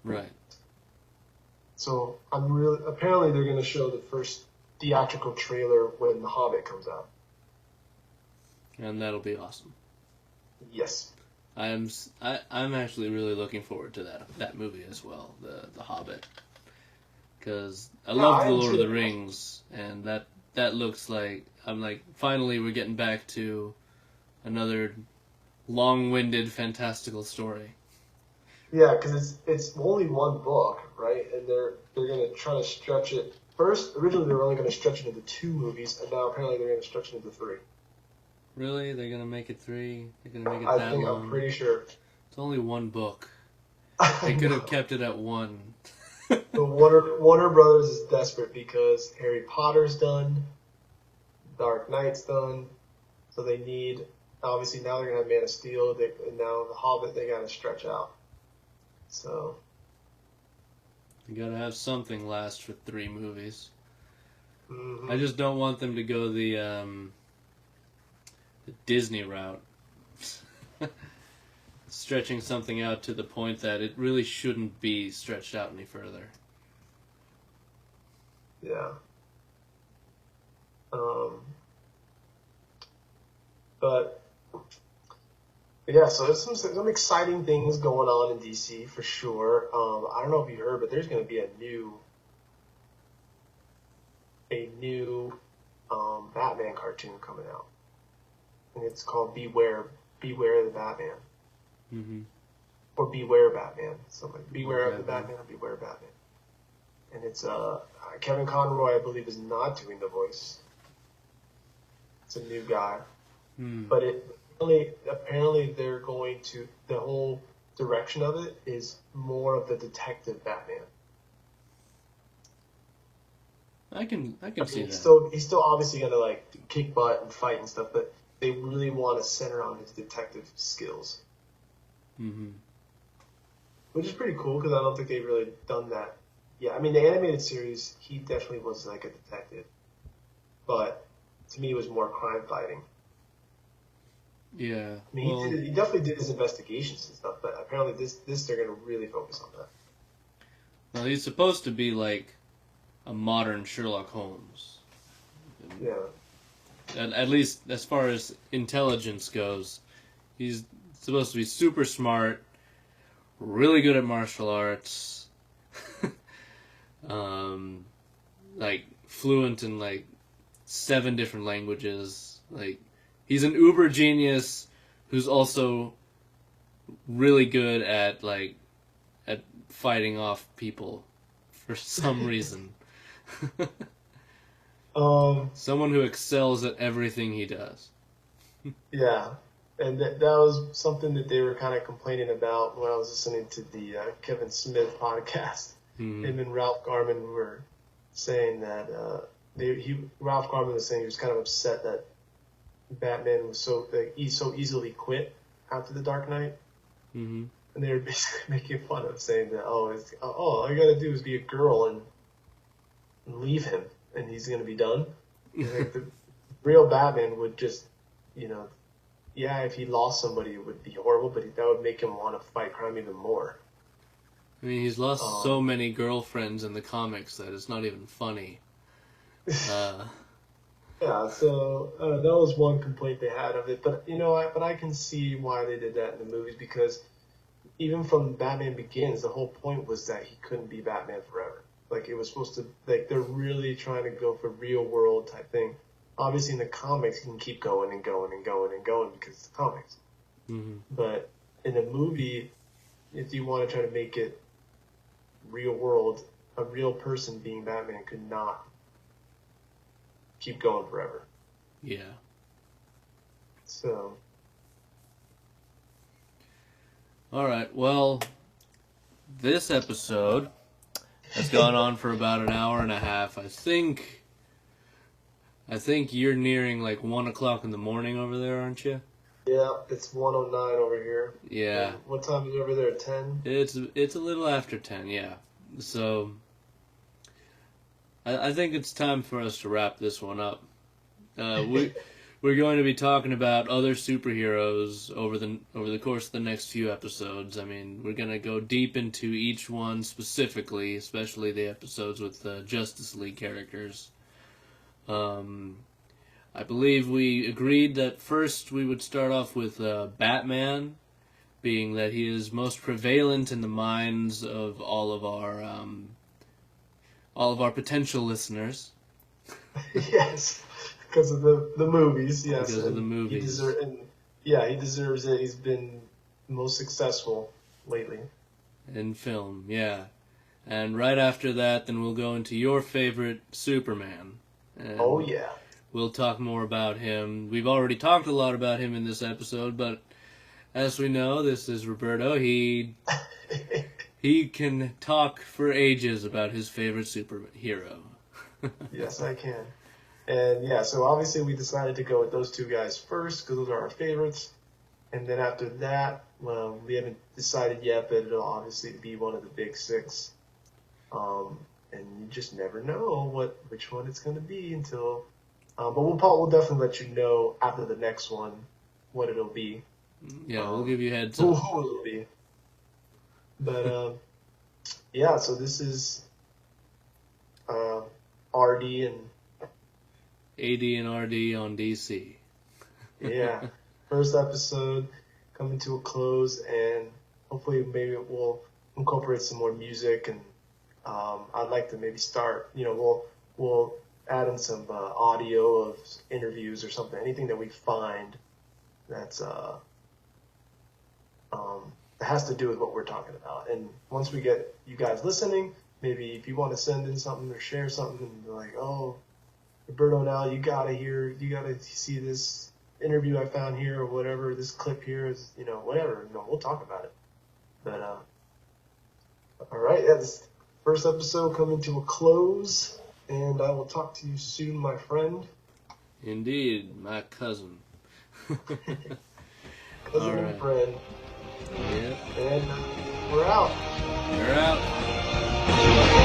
Speaker 2: right.
Speaker 1: So apparently they're going to show the first theatrical trailer when The Hobbit comes out.
Speaker 2: And that'll be awesome.
Speaker 1: Yes.
Speaker 2: I'm actually really looking forward to that movie as well, the Hobbit, because I love the Lord of the Rings, and that looks like finally we're getting back to another long-winded fantastical story.
Speaker 1: Yeah, because it's only one book, right? And they're going to try to stretch it. First, originally they were only going to stretch it into 2 movies, and now apparently they're going to stretch it into 3.
Speaker 2: Really? They're gonna make it 3? They're gonna make it that long?
Speaker 1: I'm pretty sure.
Speaker 2: It's only 1 book. They could have kept it at 1.
Speaker 1: The Warner Brothers is desperate because Harry Potter's done, Dark Knight's done, so they need. Obviously, now they're gonna have Man of Steel, and now The Hobbit. They gotta stretch out. So.
Speaker 2: You gotta have something last for 3 movies.
Speaker 1: Mm-hmm.
Speaker 2: I just don't want them to go the Disney route. Stretching something out to the point that it really shouldn't be stretched out any further.
Speaker 1: Yeah. But yeah, so there's some exciting things going on in DC for sure. I don't know if you heard, but there's going to be a new Batman cartoon coming out. And it's called Beware the Batman.
Speaker 2: Mm-hmm.
Speaker 1: Or Beware Batman. Something. Beware of the Batman or Beware Batman. And it's Kevin Conroy, I believe, is not doing the voice. It's a new guy. But apparently they're going to, the whole direction of it is more of the detective Batman.
Speaker 2: I can see that.
Speaker 1: He's still obviously gonna kick butt and fight and stuff, but they really want to center on his detective skills.
Speaker 2: Mm-hmm.
Speaker 1: Which is pretty cool because I don't think they've really done that. Yeah, I mean the animated series, he definitely was like a detective, but to me it was more crime fighting.
Speaker 2: Yeah,
Speaker 1: I mean he definitely did his investigations and stuff, but apparently this they're gonna really focus on that.
Speaker 2: Well, he's supposed to be like a modern Sherlock Holmes.
Speaker 1: Yeah.
Speaker 2: At least as far as intelligence goes, he's supposed to be super smart, really good at martial arts, fluent in 7 different languages. He's an uber genius who's also really good at fighting off people for some reason. Someone who excels at everything he does.
Speaker 1: Yeah, and that was something that they were kind of complaining about when I was listening to the Kevin Smith podcast. Mm-hmm. Him and Ralph Garman were saying that Ralph Garman was saying he was kind of upset that Batman was so easily quit after the Dark Knight. Mm-hmm. And they were basically making fun of saying that all you gotta do is be a girl and leave him and he's going to be done. Like the real Batman would just, yeah, if he lost somebody, it would be horrible, but that would make him want to fight crime even more.
Speaker 2: I mean, he's lost so many girlfriends in the comics that it's not even funny.
Speaker 1: Yeah, so that was one complaint they had of it, but but I can see why they did that in the movies, because even from Batman Begins, the whole point was that he couldn't be Batman forever. Like, it was supposed to, like, they're really trying to go for real world type thing. Obviously, in the comics, he can keep going and going and going and going because it's comics.
Speaker 2: Mm-hmm.
Speaker 1: But in a movie, if you want to try to make it real world, a real person being Batman could not keep going forever.
Speaker 2: Yeah.
Speaker 1: So.
Speaker 2: All right. Well, this episode has gone on for about an hour and a half. I think you're nearing like 1 o'clock in the morning over there, aren't you?
Speaker 1: Yeah, it's 1:09 over here.
Speaker 2: Yeah.
Speaker 1: And what time is it over there? 10?
Speaker 2: It's a little after 10, yeah. So I think it's time for us to wrap this one up. We're going to be talking about other superheroes over the course of the next few episodes. I mean, we're going to go deep into each one specifically, especially the episodes with the Justice League characters. I believe we agreed that first we would start off with Batman, being that he is most prevalent in the minds of all of our potential listeners.
Speaker 1: Yes, because of the movies. Yes,
Speaker 2: because of the movies.
Speaker 1: He deserves it. He's been most successful lately
Speaker 2: in film. Yeah, and right after that, then we'll go into your favorite Superman. And
Speaker 1: oh yeah.
Speaker 2: We'll talk more about him. We've already talked a lot about him in this episode, but as we know, this is Roberto. He can talk for ages about his favorite superhero.
Speaker 1: Yes, I can. And yeah, so obviously we decided to go with those two guys first because those are our favorites. And then after that, well, we haven't decided yet, but it'll obviously be one of the big six. And you just never know which one it's going to be until... but we'll definitely let you know after the next one what it'll be.
Speaker 2: Yeah, we'll give you heads up.
Speaker 1: Who it'll be. But, yeah, so this is RD and...
Speaker 2: AD and RD on DC.
Speaker 1: Yeah. First episode coming to a close, and hopefully maybe we'll incorporate some more music, and I'd like to maybe start, we'll add in some audio of interviews or something, anything that we find that's that has to do with what we're talking about. And once we get you guys listening, maybe if you want to send in something or share something, and be like, oh, Roberto, now you gotta see this interview I found here, or whatever, this clip here is, whatever, we'll talk about it. But all right, yeah, this first episode coming to a close, and I will talk to you soon, my friend.
Speaker 2: Indeed, my cousin.
Speaker 1: Cousin and friend.
Speaker 2: Yeah.
Speaker 1: And we're out.
Speaker 2: We're out.